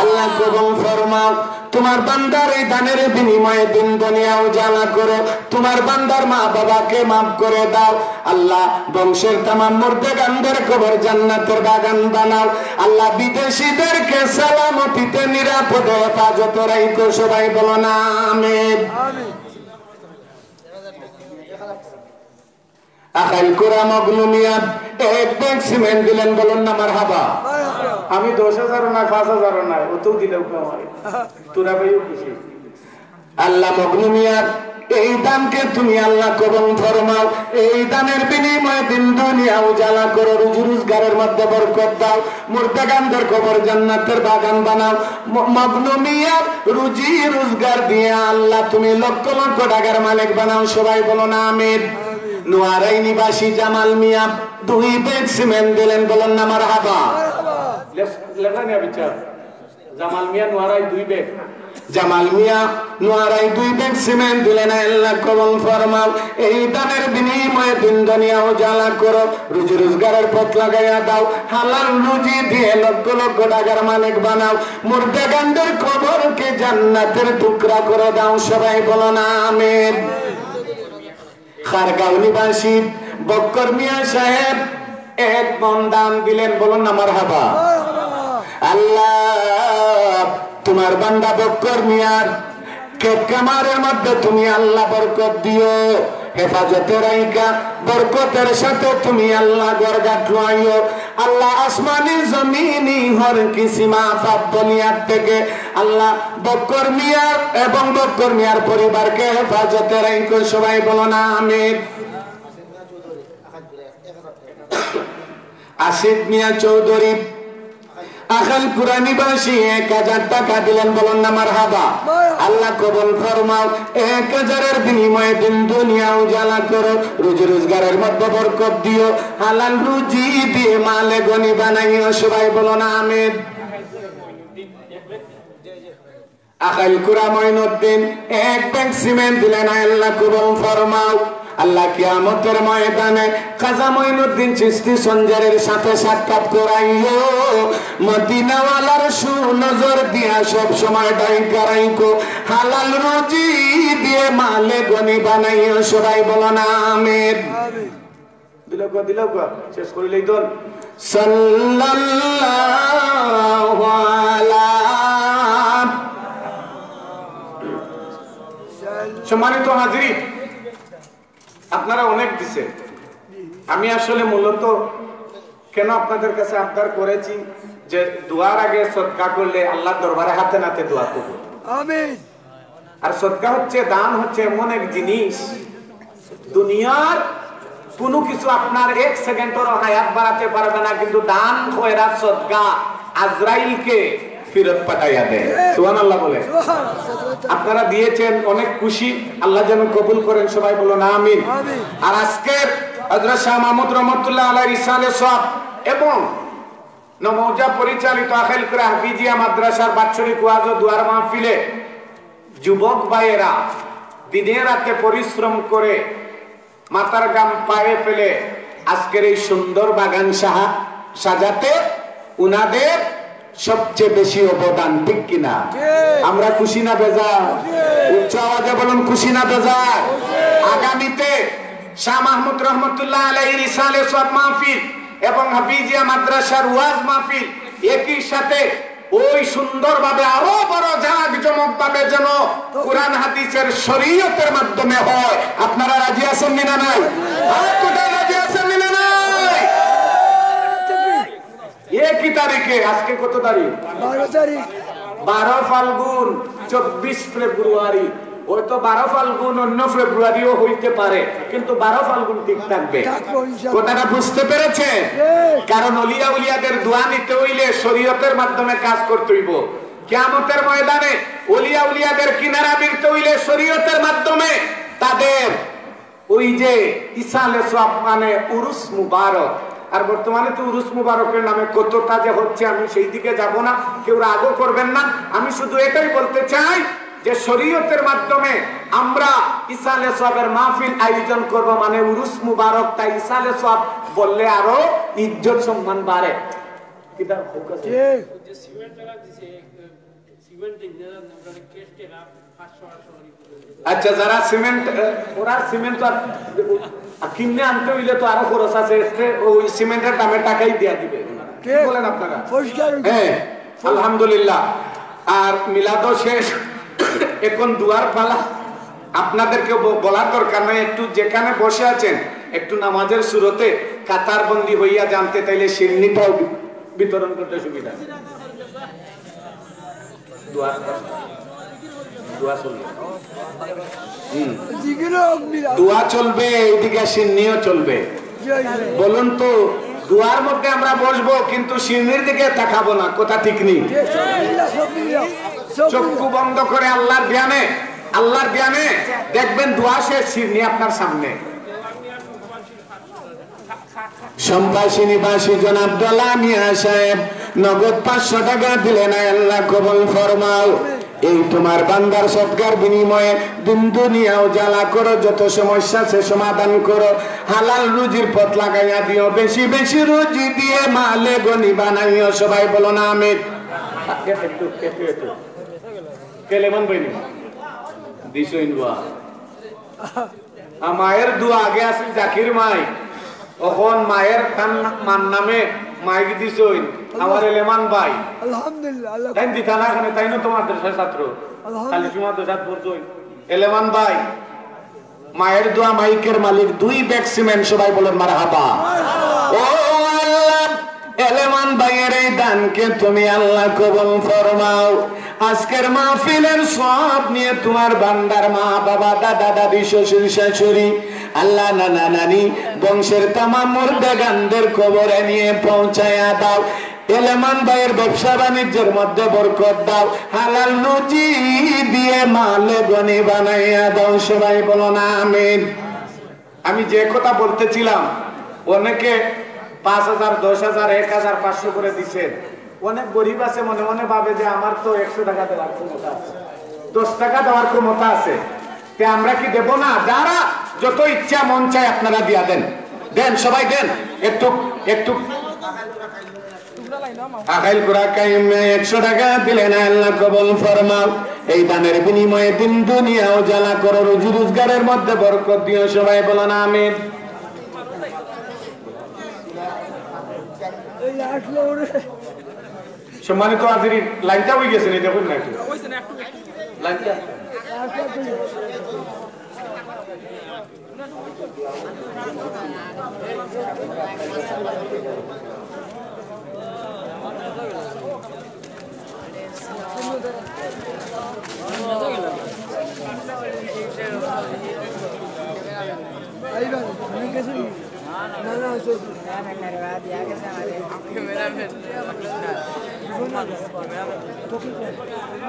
আল্লাহ কবুল ফরমাও। তোমার বান্দার এই দানের বিনিময়ে দিন দুনিয়া উজালা করো, তোমার বান্দার মা বাবাকে মাফ করে দাও। আল্লাহ বংশের তামাম মুর্দাগানদের কবর জান্নাতের বাগান বানাও। আল্লাহ বিদেশীদেরকে সালামতিতে নিরাপদে হেফাজত রাখো। সবাই বলো না আমিন। আখাইল কুরা মগনুমিয়া 1 ব্যাগ সিমেন্ট দিলেন, বলুন না মারহাবা। আমি 10,000 না 5,000 না অত দিলেও কমাই তোরা ভাইও খুশি। আল্লাহ মগনুমিয়া এই দানকে তুমি আল্লাহ কবুল ফরমাও, এই দানের বিনিময়ে দিন দুনিয়া উজালা করো, রুজি রোজগারের মধ্যে বরকত দাও, মুর্দাগানদের কবর জান্নাতের বাগান বানাও। মগনুমিয়া রুজি রোজগার দিয়ে আল্লাহ তুমি লক্ষ লক্ষ টাকার মালিক বানাও। সবাই বলো না আমিন। নোয়ারাই নিবাসী জামাল মিয়া 2 ব্যাগ সিমেন্ট দিলেন, বলুন না মারহাবা। লেখা নিয়ে বিচার জামাল মিয়া নোয়ারাই 2 ব্যাগ, জামাল মিয়া নোয়ারাই 2 ব্যাগ সিমেন্ট দিলেন। আল্লাহ কবুল ফরমাও। এই দানের বিনিময়ে দিন দুনিয়া উজালা করো, রুজি রোজগারের পথ লাগাইয়া দাও, হালাল রুজি দিয়ে লক্ষ লক্ষ টাকার মালিক বানাও, মুর্দা গান্ডের কবরকে জান্নাতের টুকরা করে দাও। সবাই বলো না আমিন। খারগাঁও নিবাসী বক্কর মিয়া সাহেব 1 মণ দান দিলেন, বলুন না মারহাবা। আল্লাহ তোমার বান্দা বক্কর মিয়ার ক্ষেত খামারের মধ্যে তুমি আল্লাহ বরকত দিও, হেফাজতে রাইকা বরকতের সাথে তুমি আল্লাহ গরগাট লইও। আল্লাহ আসমানি জমিনি হর কিসিমা আফাত দুনিয়ার থেকে আল্লাহ বক্কর মিয়ার এবং বক্কর মিয়ার পরিবারকে হেফাজতে রাইকো। সবাই বলো না আমিন। আসিফ মিয়া চৌধুরী আখালপুরা নিবাসী 1000 টাকা দিলেন, বলুন না মারহাবা। আল্লাহ কবুল ফরমাও। 1000-এর বিনিময়ে দিন দুনিয়া উজালা করো, রুজি রোজগারের মধ্যে বরকত দিও, হালাল রুজি দিয়ে মালে গনি বানাইও। সবাই বলো না আমিন। আখালপুরা মঈনুদ্দিন 1 ব্যাগ সিমেন্ট দিলেন, আল্লাহ কবুল ফরমাও। আল্লাহ কিয়ামতের ময়দানে খাজা মঈনুদ্দিন চিশতি সঞ্জারের সাথে সাক্ষাৎ করাইও, মদিনাওয়ালার সুনজর দিয়া সব সময় ডাইকা রাইকো, হালাল রুজি দিয়ে মালে গনি বানাইও। সবাই বলো না আমিন। দিল গো শেষ করিলেই তো সাল্লাল্লাহু আলা। সম্মানিত হাজির, আপনারা অনেক দিছেন। আমি আসলে মূলত কেন আপনাদের কাছে আবদার করেছি যে দোয়ার আগে সদকা করলে আল্লাহর দরবারে হাতে নাতে দোয়া করব। আমিন। আর সদকা হচ্ছে, দান হচ্ছে এমন এক জিনিস, দুনিয়ার কোনো কিছু আপনার 1 সেকেন্ডের হায়াত বাড়াতে পারবে না, কিন্তু দান খয়রাত সদকা আজরাইলকে ফেরত পাঠাইয়া দেয়। সুবহানাল্লাহ বলে। আপনারা দিয়েছেন, অনেক খুশি, আল্লাহ যেন কবুল করেন। সবাই বলো না আমিন। আর আজকের হযরত শাহ মাহমুদ রহমাতুল্লাহ আলাইহির ইরশাদে সওয়াব এবং নমৌজা পরিচালিত আখালপুরা হাফিজিয়া মাদ্রাসার বাৎসরিক ওয়াজ ও দুয়ার মাহফিলে যুবক ভাইয়েরা দিনে রাতে পরিশ্রম করে মাথার গাম পায়ে ফেলে আজকের এই সুন্দর বাগান সাজাতে উনাদের সবচেয়ে বেশি অবদান, ঠিক কিনা? আমরা খুশি না বেজার? উচ্চ আওয়াজে বলুন খুশি না বেজার? আগামীতে শাহ মাহমুদ রহমতুল্লাহ আলাইহির ইরশাদে সওয়াব মাহফিল এবং হাফিজিয়া মাদ্রাসার ওয়াজ মাহফিল একই সাথে ওই সুন্দরভাবে আরো বড় জাঁকজমক ভাবে যেন কোরআন হাদিসের শরীয়তের মাধ্যমে হয়। আপনারা রাজি আছেন না নাই? রাজি আছেন না নাই? একই তারিখে, আজকে কত তারিখ? 12 তারিখ। 12 ফাল্গুন 24 ফেব্রুয়ারি। হয়তো 12 ফাল্গুন অন্য ফেব্রুয়ারিও হইতে পারে, কিন্তু 12 ফাল্গুন ঠিক থাকবে। কথাটা বুঝতে পেরেছে? কারণ অলিয়া উলিয়াদের দোয়া নিতে হইলে শরীয়তের মাধ্যমে কাজ করতে হইব। কিয়ামতের ময়দানে অলিয়া উলিয়াদের কিনারা বিরতে হইলে শরীয়তের মাধ্যমে তাদের ওই যে ইসালে সওয়াব মানে উরুস মুবারক। আর বর্তমানে তো উরুস মুবারকের নামে কতটা যে হচ্ছে, আমি সেই দিকে যাব না, কেউ রাগও করবেন না। আমি শুধু এটাই বলতে চাই যে শরীয়তের মাধ্যমে আমরা ইসালে সওয়াবের মাহফিল আয়োজন করব, মানে উরুস মুবারক। তাই ইসালে সওয়াব বললে আরো ইজ্জত সম্মান বাড়ে। আচ্ছা, যারা সিমেন্ট, ওরা সিমেন্ট কিনে আনতে হইলে তো আরো খরচ আছে, ওই সিমেন্টের দামে টাকাই দিয়া দিবে, বলেন আপনারা? হ্যাঁ, আলহামদুলিল্লাহ। আর মিলাদ শেষ, এখন দুয়ার পালা। আপনাদেরকে বলার দরকার নাই, একটু যেখানে বসে আছেন একটু নামাজের সুরতে কাতার বন্দী হইয়া জানতে তাইলে সিন্নিটাও বিতরণ করতে সুবিধা। দোয়া চলবে, এইদিকে সিন্নিও চলবে। বলুন তো, দুয়ার মধ্যে আমরা বসবো কিন্তু সিন্নির দিকে তাকাবো না, কথা ঠিক নেই? চক্ষু বন্ধ করে আল্লাহর ধ্যানে দেখবেন দোয়া শেষ, সিন্নি আপনার সামনে। সম্পাসী নিবাসী জনাব দলা মিয়া সাহেব নগদ 500 টাকা দিলে না আল্লাহ কবুল ফরমাও। এই তোমার বান্দার সৎকার বিনিময়ে দিন দুনিয়াও জ্বালা করো, যত সমস্যা সে সমাধান করো, হালাল রুজির পথ লাগাইয়া দিও, বেশি বেশি রুজি দিয়ে মালে গনি বানাইও। সবাই বলো না আমিন। কেলেমান বইনি দিছইন দোয়া, মায়ের দোয়া আগে আছে জাকির মাই, এখন মায়ের মান নামে মাইক দিছইন আমার এলেমান ভাই। আলহামদুলিল্লাহ আল্লাহ তাই দিতা না এখানে, তাই না তোমার দেশের ছাত্র খালি তোমার দেশের পড়ছই এলেমান ভাই। মায়ের দোয়া মাইকের মালিক 2 ব্যাগ সিমেন্ট। সবাই বলেন মারহাবা। ও আল্লাহ, এলেমান ভাইয়ের এই দানকে তুমি আল্লাহ কবুল ফরমাও। আজকের মাহফিলের সব নিয়ে তোমার বান্দার মা বাবা দাদা দাদি শ্বশুর শাশুড়ি আল্লাহ নানা নানি বংশের তামাম মুর্দাগানদের কবরে নিয়ে পৌঁছায়া দাও। এলেমান ভাইয়ের ব্যবসা বাণিজ্যের মধ্যে বরকত দাও, হালাল রুজি দিয়ে মালে গনি বানাইয়া দাও। সবাই বলো না আমিন। আমি যে কথা বলতেছিলাম, অনেকে 5,000 10,000 1,500 করে দিচ্ছেন। অনেক গরিব আছে মনে মনে ভাবে যে আমার তো 100 টাকা দেওয়ার ক্ষমতা আছে, 10 টাকা দেওয়ার ক্ষমতা আছে, তে আমরা কি দেব না? যারা যত ইচ্ছা মন চায় আপনারা দিয়া দেন, দেন সবাই দেন। একটু একটু আকাইল কুরা কাইমে 100 টাকা দিলে না আল্লাহ কবুল ফরমাও। এই দানের বিনিময়ে দিন দুনিয়াও জ্বালা করো, রুজি রোজগারের মধ্যে বরকত দিও। সবাই বলো না আমিন। সম্মানিত হাজিরিন, লাইনটা হয়ে গেছে, দেখুন না একটু লাইনটা।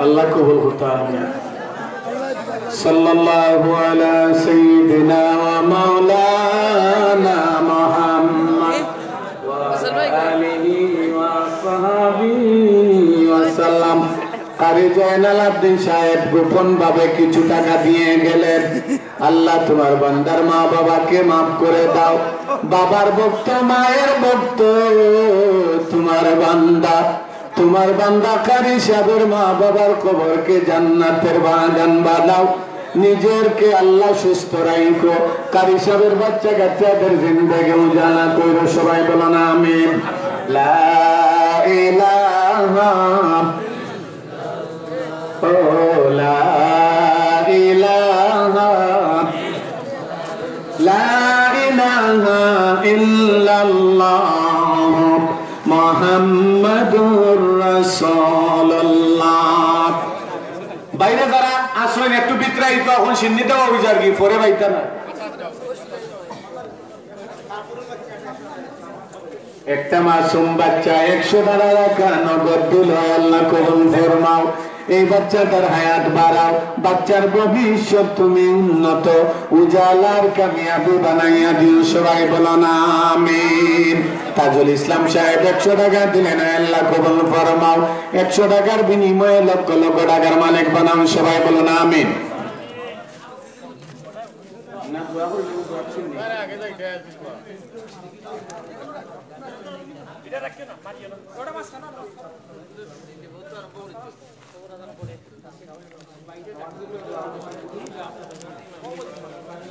আল্লাহ কবুল করতে আমিন। সাল্লাল্লাহু আলা সাইয়্যিদিনা ওয়া মাওলানা মুহাম্মদ ওয়া আলিহি ওয়া সাহবিহি ওয়া সাল্লাম। কারি জয়নাল আব্দিন সাহেব গোপন ভাবে কিছু টাকা দিয়ে গেলেন। আল্লাহ তোমার বান্দার মা বাবাকে মাফ করে দাও। বাবার ভক্ত মায়ের ভক্ত তোমার বান্দা কারি সাহেবের মা বাবার কবরকে জান্নাতের বাগান বানাও। নিজেরকে আল্লাহ সুস্থ রাখো। কারি সাহেবের বাচ্চা কাচ্চাদের জিন্দেগি উজালা কইরো। সবাই বলো না আমিন। লা ইলাহা লা ইলাহা ইল্লাল্লাহ মুহাম্মাদুর রাসূলুল্লাহ। বাইরে যারা আসলেন একটু বিত্রাই তো এখন সিন্নি দেওয়া হয়ে যার কি পরে বাইতা না। একটা মাসুম বাচ্চা 100 টাকা নগদ দিল, আল্লাহ কবুল ফরমাও। এই বাচ্চাটার হায়াত বাড়াও, বাচ্চার ভবিষ্যৎ তুমি উন্নত উজালার কামিয়াবি বানাইয়া দিও। সবাই বলো না আমিন। তাজুল ইসলাম সাহেব 100 টাকা দিলেন, আল্লাহ কবুল ফরমাও। 100 টাকার বিনিময়ে লক্ষ লক্ষ টাকার মালিক বানাও। সবাই বলো না আমিন।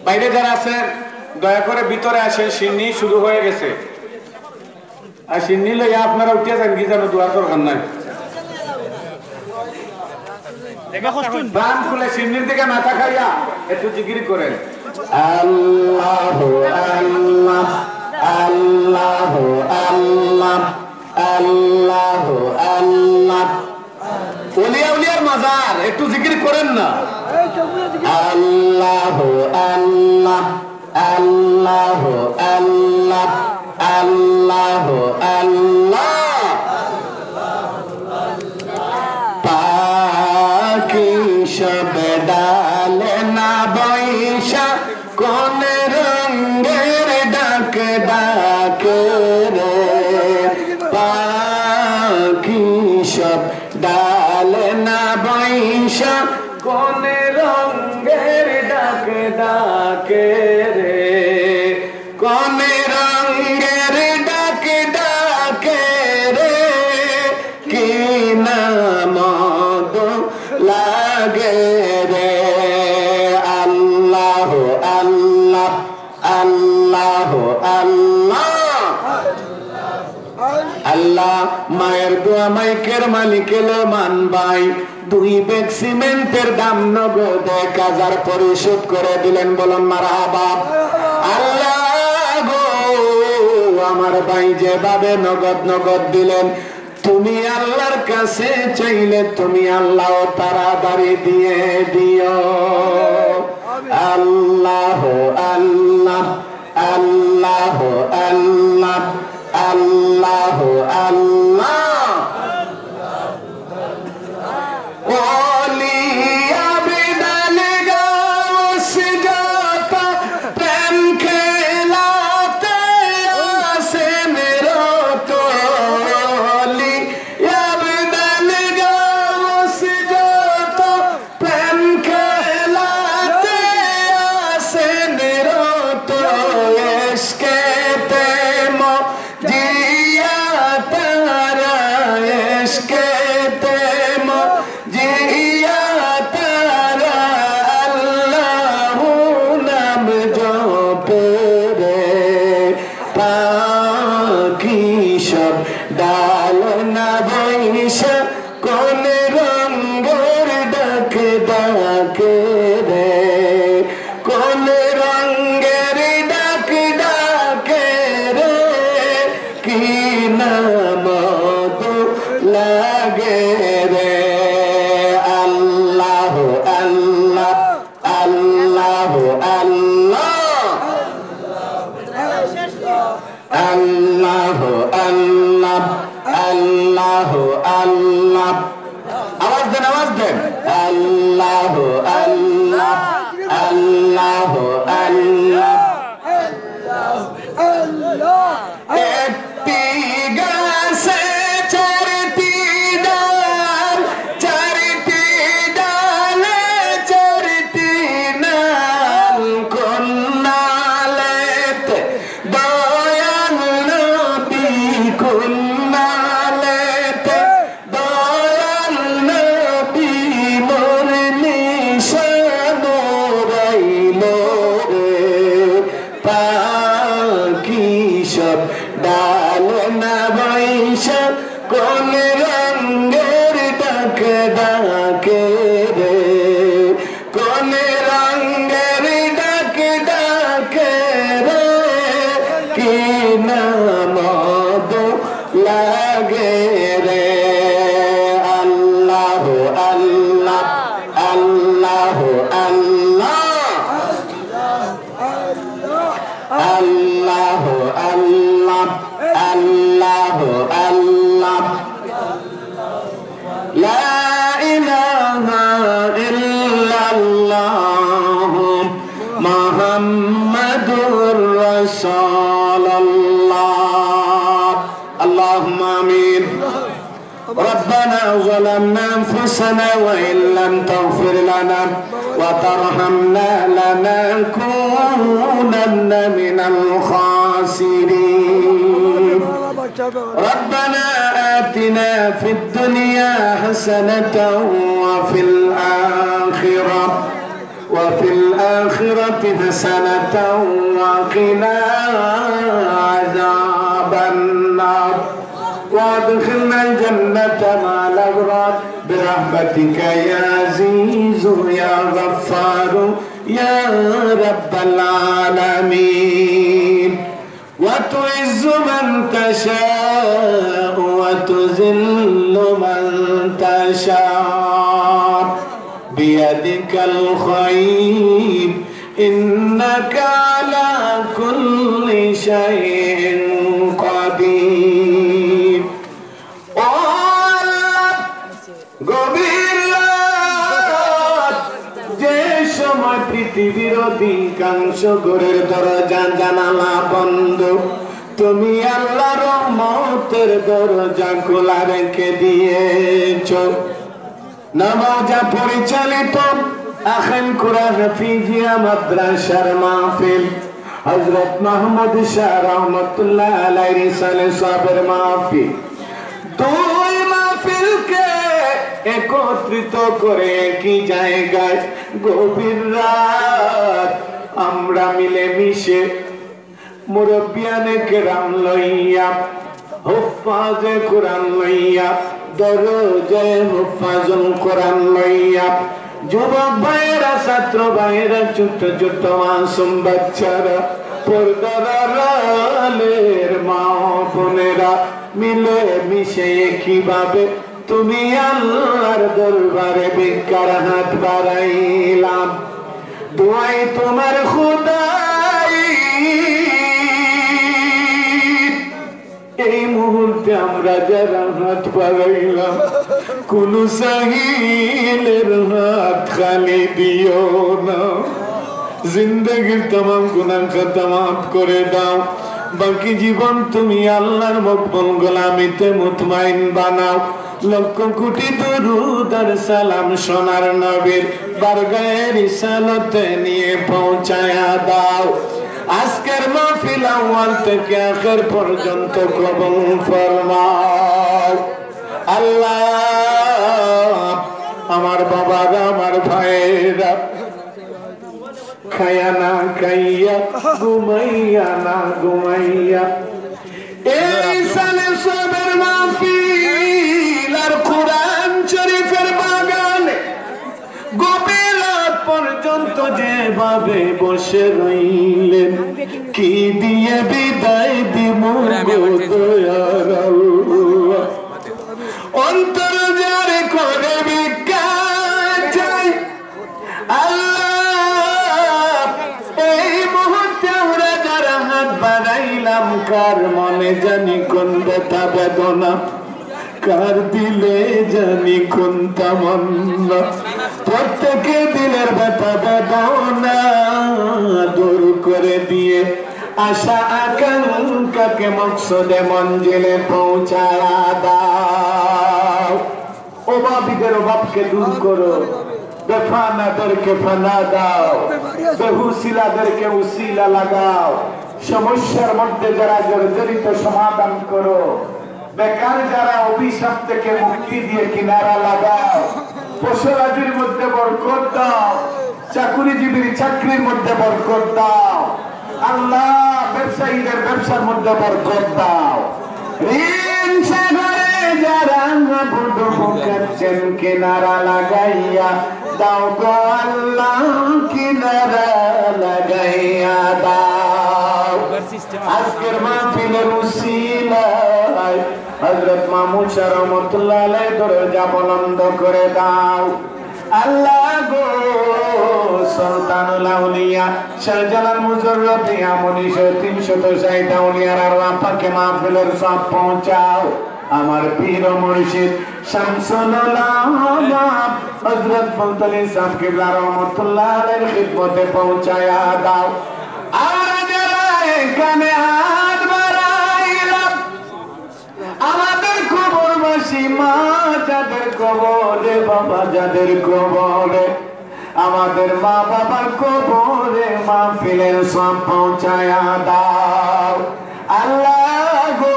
বাইরে যারা আছেন দয়া করে ভিতরে আসেন, সিন্নি শুরু হয়ে গেছে। আর সিন্নি লইয়া আপনারা উঠিয়া যান, কি জানো দোয়া দরকার নাই। প্রাণ খুলে সিন্নির দিকে মাথা খাইয়া একটু জিকির করেন। আল্লাহ আল্লাহ আল্লাহ আল্লাহ আল্লাহ আল্লাহ। ওলিয়া উলিয়ার মাজার, একটু জিকির করেন না। আল্লাহ আল্লাহ আল্লাহ আল্লাহ আল্লাহ আল্লাহ। পাখি সব ডালে না বৈশা, কোন রঙের ডাক ডাক রে। সব ডাল না বৈশা কোন রঙের ডাক ডাকে রে কোন রঙের ডাক ডাকে রে কি নাম লাগে রে আল্লাহ আল্লাহ আল্লাহ আল্লাহ আল্লাহ মায়ের দোয়া মাইকের মালিক মান ভাই 2 ব্যাগ সিমেন্টের দাম নগদ 1000 পরিশোধ করে দিলেন বলুন মারহাবা আল্লাহ গো আমার ভাই যেভাবে নগদ নগদ দিলেন তুমি আল্লাহর কাছে চাইলে তুমি আল্লাহ তাড়াতাড়ি দিয়ে দিও আল্লাহ আল্লাহ আল্লাহ আল্লাহ আল্লাহ আল্লাহ ওলি আবিদাল গাউস জাতা প্রেম খেলাতে আসেন রত ওলি আবিদাল গাউস জাতা প্রেম খেলাতে আসেন রত ইশকে জিয়া তারা ইশকে জিয়া তারা আল্লাহ নাম জপে রে পাখি সব ডাল না বৈশা কোন রঙের ডাক ডাকে রে কোন রঙের ডাক ডাকে রে কি নাম লাগে রে আল্লাহ আল্লাহ আল্লাহ আল্লাহ আল্লাহ আল্লাহ আল্লাহ আল্লাহ আওয়াজ দেন আল্লাহ আল্লাহ আল্লাহ আল্লাহ একটি গাছে চারটি ডাল চারটি ডালে চারটি নাল কোন নালেতে দয়াল নবী কোন নালেতে দয়াল নবী মোর নিশান রাইল রে পাখি সব ডাল না বৈশা কোন রঙের ডাক ডাকে রে কোন রঙের ডাক ডাকে রে কি নাম লাগে রে আল্লাহ আল্লাহ আল্লাহ আল্লাহ আল্লাহ আল্লাহ আল্লাহ আল্লাহ লা ইলাহা ইল্লাল্লাহ মুহাম্মাদুর রাসূলুল্লাহ আল্লাহুম্মা আমিন ربنا ظلمنا أنفسنا وإن لم تغفر لنا وترحمنا لنكونن من الخاسرين ربنا آتنا في الدنيا حسنة وفي الآخرة حسنة وقنا عذاب النار وادخلنا الجنة مع الأبرار برحمتك يا عزيز يا غفار يا رب العالمين وتعز من تشاء وتذل من تشاء بيدك الخير إنك على كل شيء قدير গভীর রাত যে সময় পৃথিবীর অধিকাংশ ঘরের দরজা জানালা বন্ধ তুমি আল্লাহর রহমতের দরজা খোলা রেখে দিয়েছো। নামাজা পরিচালিত আখিল কুরআন হাফিজিয়া মাদ্রাসার মাহফিল হযরত মুহাম্মদ শাহ রহমাতুল্লাহ আলাইহি রিসালে সাহেবের মাহফিল, দুই মাহফিলকে একত্রিত করে একই জায়গায় গভীর রাত আমরা মিলে মিশে মুরব্বিয়ানে কেরাম লইয়া হুফাজে কোরআন লইয়া দরজে হুফাজুল কোরআন লইয়া যুবক ভাইয়েরা ছাত্র ভাইয়েরা ছোট ছোট মাসুম বাচ্চারা পর্দার আড়ালের মা বোনেরা মিলে মিশে কিভাবে তুমি আল্লাহর দরবারে ভিক্ষার হাত বাড়াইলাম। দোয়াই তোমার খোদাই এই মুহূর্তে আমরা যারা হাত বাড়াইলাম কোন সাহিলের হাত খালি দিও না। জিন্দগির तमाम গুনাহ খাতা মাফ করে দাও। বাকি জীবন তুমি আল্লাহর মকবুল গোলামিতে মুতমাইন বানাও। লক্ষ কোটি দরুদ আর সালাম সোনার নবীর বারগায়ে রিসালতে নিয়ে পৌঁছায়া দাও। আজকের মাহফিল আউয়াল থেকে আখির পর্যন্ত কবুল ফরমাও। আল্লাহ আমার বাবারা আমার ভাইয়েরা খায়া না খাইয়া ঘুমাইয়া না ঘুমাইয়া এই সালে সবের মাহফিল আর কোরআন শরীফের বাগানে গভীর রাত পর্যন্ত যেভাবে বসে রইলেন কি দিয়ে বিদায় দিব দয়ার আল্লাহ। অন্তর জারে করে ভিক্ষা চাই আল্লাহ। এই মুহূর্তে আমরা যারা হাত বাড়াইলাম কার মনে জানি কোন ব্যথা বেদনা, কার দিলে জানি কোন তামান্না। প্রত্যেকে দিলের ব্যথা বেদনা দূর করে দিয়ে আশা আকাঙ্ক্ষাকে মকসদে মঞ্জিলে পৌঁছায়া দাও। অভাবীদের অভাবকে দূর করো, বেফানাদেরকে ফানা দাও, বেহুসিলাদেরকে উসিলা লাগাও। সমস্যার মধ্যে যারা জর্জরিত সমাধান করো, বেকার যারা অভিশাপ থেকে মুক্তি দিয়ে কিনারা লাগাও। পশুরাজির মধ্যে বরকত দাও, চাকুরিজীবীর চাকরির মধ্যে বরকত দাও। আল্লাহ ব্যবসায়ীদের ব্যবসার মধ্যে বরকত দাও। ঋণ সাগরে যারা বুড়ছেন কিনারা লাগাইয়া দাও গো আল্লাহ, কিনারা লাগাইয়া দাও। আজকের মাহফিলের উসিলায় হযরত মামুন শাহ রহমাতুল্লাহ আলাইহি দরজা বুলন্দ করে দাও। আল্লাহ গো সুলতানুল আউলিয়া শাহজালাল মুজাররদি আমনি 360 আউলিয়ার আরওয়াহ পাকে মাহফিলের সব পৌঁছাও। আমার পীর ও মুর্শিদ শামসুল উলামা হযরত মুফতি সাহেব কিবলা রহমাতুল্লাহ আলাইহির খিদমতে পৌঁছায়া দাও। আর যারা এখানে হাত বাড়াইলাম আমাদের কবরবাসী মা যাদের কবরে, বাবা যাদের কবরে, আমাদের মা বাবার কবরে মাহফিলের সব পৌঁছায়া দাও। আল্লাহ গো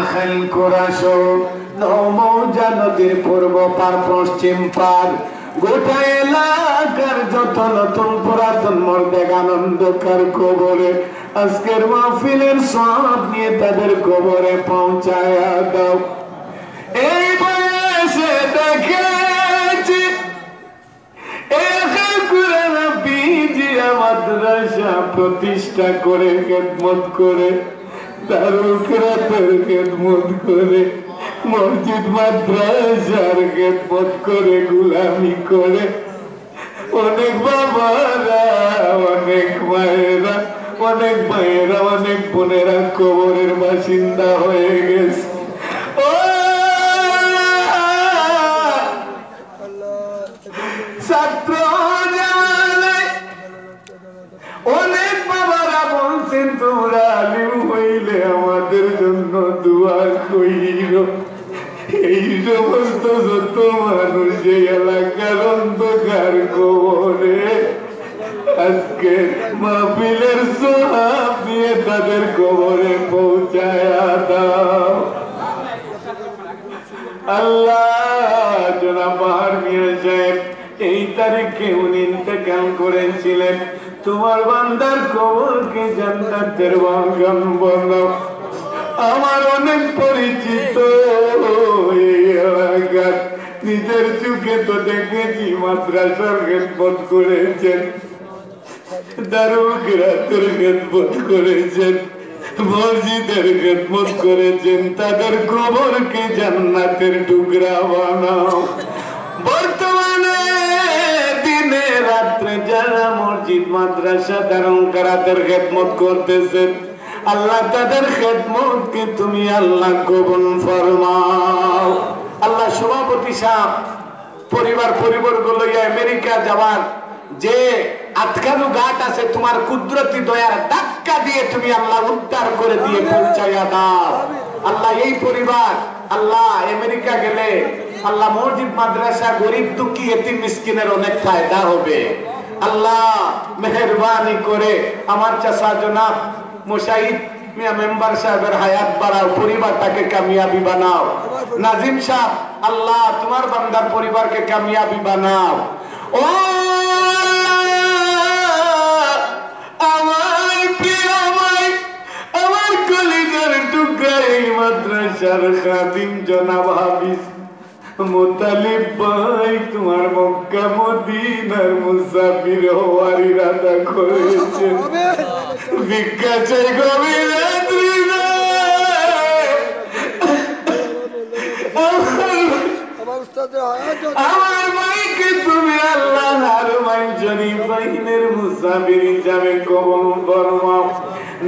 আখিল কুরাশো নৌমৌজা নদীর পূর্ব পার পশ্চিম পার গোটা এলাকার যত নতুন পুরাতন মর্দেগ আনন্দকার কবরে আজকের মাহফিলের সব নিয়ে তাদের কবরে পৌঁছায়া দাও। এই বয়সে দেখেছি মাদ্রাসা প্রতিষ্ঠা করে খেদমত করে দারুল কিরাতের খেদমত করে মসজিদ মাদ্রাসার খেদমত করে গুলামি করে অনেক বাবারা, অনেক মায়েরা, অনেক ভাইয়েরা, অনেক বোনেরা কবরের বাসিন্দা হয়ে গেছে। ছাত্র অনেক বাবারা বলছেন তোমরা আলিম এই সমস্ত যত মানুষ এই এলাকার অন্ধকার কবরে আজকে মাহফিলের সোহাব দিয়ে তাদের কবরে পৌঁছায়া দাও আল্লাহ। জনাব বাহার মিয়া সাহেব এই তারিখে উনি ইন্তেকাল করেছিলেন, তোমার বান্দার কবরকে জান্নাতের বাগান বানাও। আমার অনেক পরিচিত এই এলাকার, নিজের চোখে তো দেখেছি মাদ্রাসার খেদমত করেছেন, দারুল কিরাতের খেদমত করেছেন, মসজিদের খেদমত করেছেন, তাদের কবরকে জান্নাতের টুকরা বানাও। বর্তমানে দিনে রাত্রে যারা মসজিদ মাদ্রাসা দারুল কিরাতের খেদমত করতেছেন, আল্লাহ তাদের খেদমতকে তুমি আল্লাহ কবুল ফরমাও। আল্লাহ সভাপতি সাহেব পরিবারকে লইয়া আমেরিকা যাওয়ার যে আটকানো ঘাট আছে, তোমার কুদরতি দয়ার ধাক্কা দিয়ে তুমি আল্লাহ উদ্ধার করে দিয়ে পৌঁছাইয়া দাও। আল্লাহ এই পরিবার আল্লাহ আমেরিকা গেলে আল্লাহ মসজিদ মাদ্রাসা গরিব দুঃখী এতিম মিসকিনের অনেক ফায়দা হবে। আল্লাহ মেহেরবানি করে আমার চাচা জনাব মুশাহিদ মিয়া মেম্বার সাহেবের হায়াত বাড়াও, পরিবারটাকে কামিয়াবি বানাও। নাজিম সাহেব আল্লাহ তোমার বান্দার পরিবারকে কামিয়াবি বানাও। ও আমার প্রিয় ভাই, আমার কলিজার টুকরা এই মাদ্রাসার খাদিম জনাব হাফিজ মুতালিব ভাই তোমার মক্কা মদিনার মুসাফির হওয়ার ইরাদা করেছে, ভিক্ষা চাই গভীর রাত্রি আমার মাইকে তুমি আল্লাহ হারুমাইন শরীফ বাহিনের মুসাফির হিসাবে কবুল ফরমাও।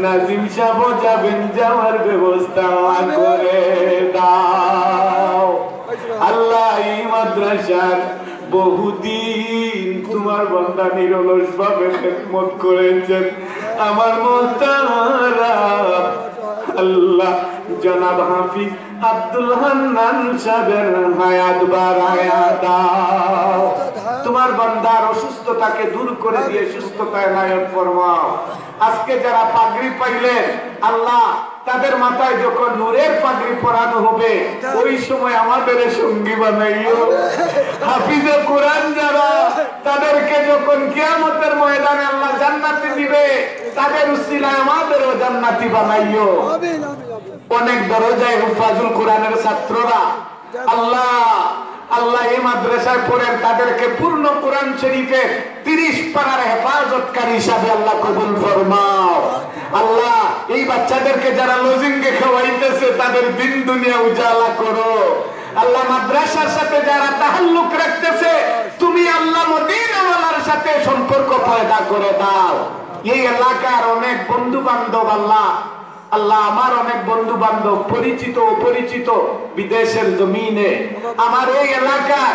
নাজিম সাহেব যাবেন, যাওয়ার ব্যবস্থা করে দাও। আল্লাহ এই মাদ্রাসার বহুদিন তোমার বান্দা নিরলস ভাবে খেদমত করেছেন, আমার মোহতারা আল্লাহ জনাব হাফিজ আব্দুল হান্নান সাহেবের হায়াত বাড়ায়া দাও। তোমার বান্দার অসুস্থতাকে দূর করে দিয়ে সুস্থতায় নায়ক ফরমাও। আজকে যারা পাগড়ি পাইলেন আল্লাহ তাদের মাথায় যখন নূরের পাগড়ি পরানো হবে ওই সময় আমাদের সঙ্গী বানাইও। হাফিজে কোরআন যারা তাদেরকে যখন কিয়ামতের ময়দানে আল্লাহ জান্নাতি দিবে তাদের উসিলায় আমাদেরও জান্নাতি বানাইও। অনেক দরজায় হুফাজুল কোরআনের ছাত্ররা আল্লাহ আল্লাহ এই মাদ্রাসায় পড়েন, তাদেরকে পূর্ণ কোরআন শরীফে 30 পারার হেফাজতকারী হিসাবে আল্লাহ কবুল ফরমাও। আল্লাহ এই বাচ্চাদেরকে যারা লজিংকে খাওয়াইতেছে তাদের দিন দুনিয়া উজালা করো। আল্লাহ মাদ্রাসার সাথে যারা তাহাল্লুক রাখতেছে তুমি আল্লাহ মদিনাওয়ালার সাথে সম্পর্ক পয়দা করে দাও। এই এলাকার অনেক বন্ধু বান্ধব আল্লাহ আল্লাহ আমার অনেক বন্ধু বান্ধব পরিচিত অপরিচিত বিদেশের জমিনে, আমার এই এলাকার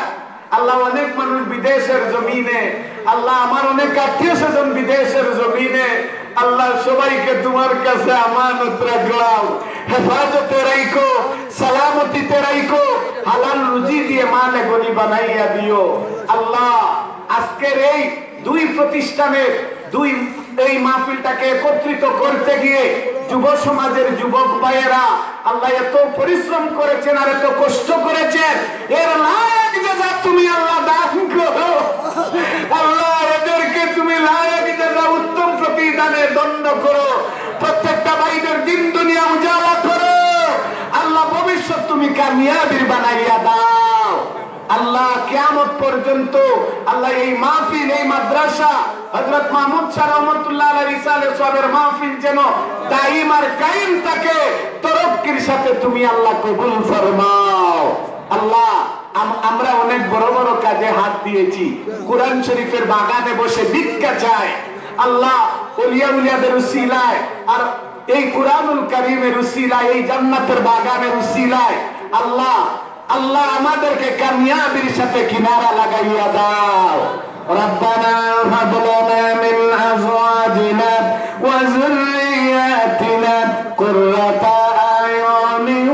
আল্লাহ অনেক মানুষ বিদেশের জমিনে, আল্লাহ আমার অনেক আত্মীয় স্বজন বিদেশের জমিনে, আল্লাহ সবাইকে তোমার কাছে আমানত রাখলাম, হেফাজতে রাখো, সালামতিতে রাখো, হালাল রুজি দিয়ে মালে গনি বানাইয়া দিও। আল্লাহ আজকের এই দুই প্রতিষ্ঠানের এই মাহফিলটাকে একত্রিত করতে গিয়ে যুব সমাজের যুবক ভাইয়েরা আল্লাহ এত পরিশ্রম করেছেন আর এত কষ্ট করেছেন, এর লায়ক জাযা তুমি আল্লাহ দান করো। আল্লাহ এদেরকে তুমি লায়ক জাযা উত্তম প্রতিদানে দণ্ড করো, প্রত্যেকটা ভাইদের দিন দুনিয়া উজালা করো। আল্লাহ ভবিষ্যৎ তুমি কামিয়াবির বানাইয়া দাও। আল্লাহ কিয়ামত পর্যন্ত আল্লাহ এই মাহফিল এই মাদ্রাসা হযরত মাহমুদ শাহ রহমাতুল্লাহ আলাইহি রিসালে সবের মাহফিল যেন দাইম আর কায়েম থাকে, তরক্কির সাথে তুমি আল্লাহ কবুল ফরমাও। আল্লাহ আমরা অনেক বড় বড় কাজে হাত দিয়েছি, কোরআন শরীফের বাগানে বসে ভিক্ষা চাই, আল্লাহ ওলিয়া উলিয়াদের উসিলায় আর এই কুরআনুল কারীমের উসিলায় এই জান্নাতের বাগানের উসিলায় আল্লাহ আল্লাহ আমাদেরকে কামিয়াবির সাথে কিনারা লাগাইয়া দাও। রব্বানা হাব লানা মিন আজওয়াজিনা ওয়া যুররিয়াতিনা কুররাতা আয়ুনিন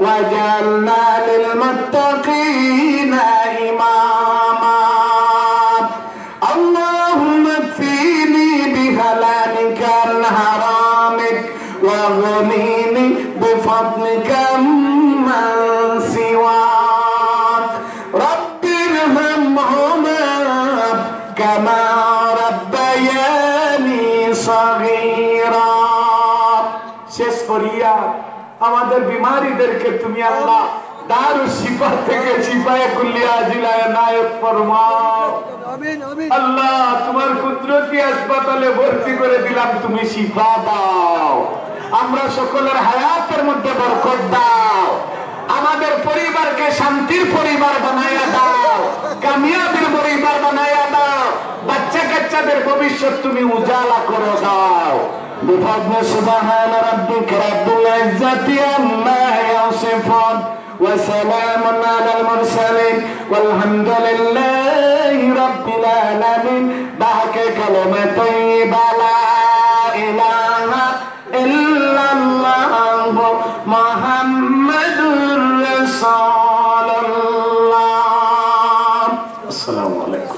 ওয়াজআলনা লিল للمتقين إماما اللهم اكفيني بحلالك عن حرامك واغنني بفضلك عمن سواك رب ارحمهما كما ربياني صغيرا শেষ করিয়া আমাদের বিমারীদেরকে তুমি আল্লাহ দারুস শিফা থেকে শিফায়ে কুল্লিয়া জিলায় নায়েব ফরমাও আমিন আমিন আল্লাহ তোমার কুদরতি হাসপাতালে ভর্তি করে দিলাম তুমি শিফা দাও আমরা সকলের হায়াতের মধ্যে বরকত দাও আমাদের পরিবারকে শান্তির পরিবার বানায়া দাও কামিয়াবির পরিবার বানায়া দাও বাচ্চা কাচ্চাদের ভবিষ্যৎ তুমি উজালা করে দাও بفضل سبحان ربك رب العزة عما يصفون وسلام على المرسلين والحمد لله رب العالمين بحق كلمة طيبة لا إله إلا الله محمد رسول الله السلام عليكم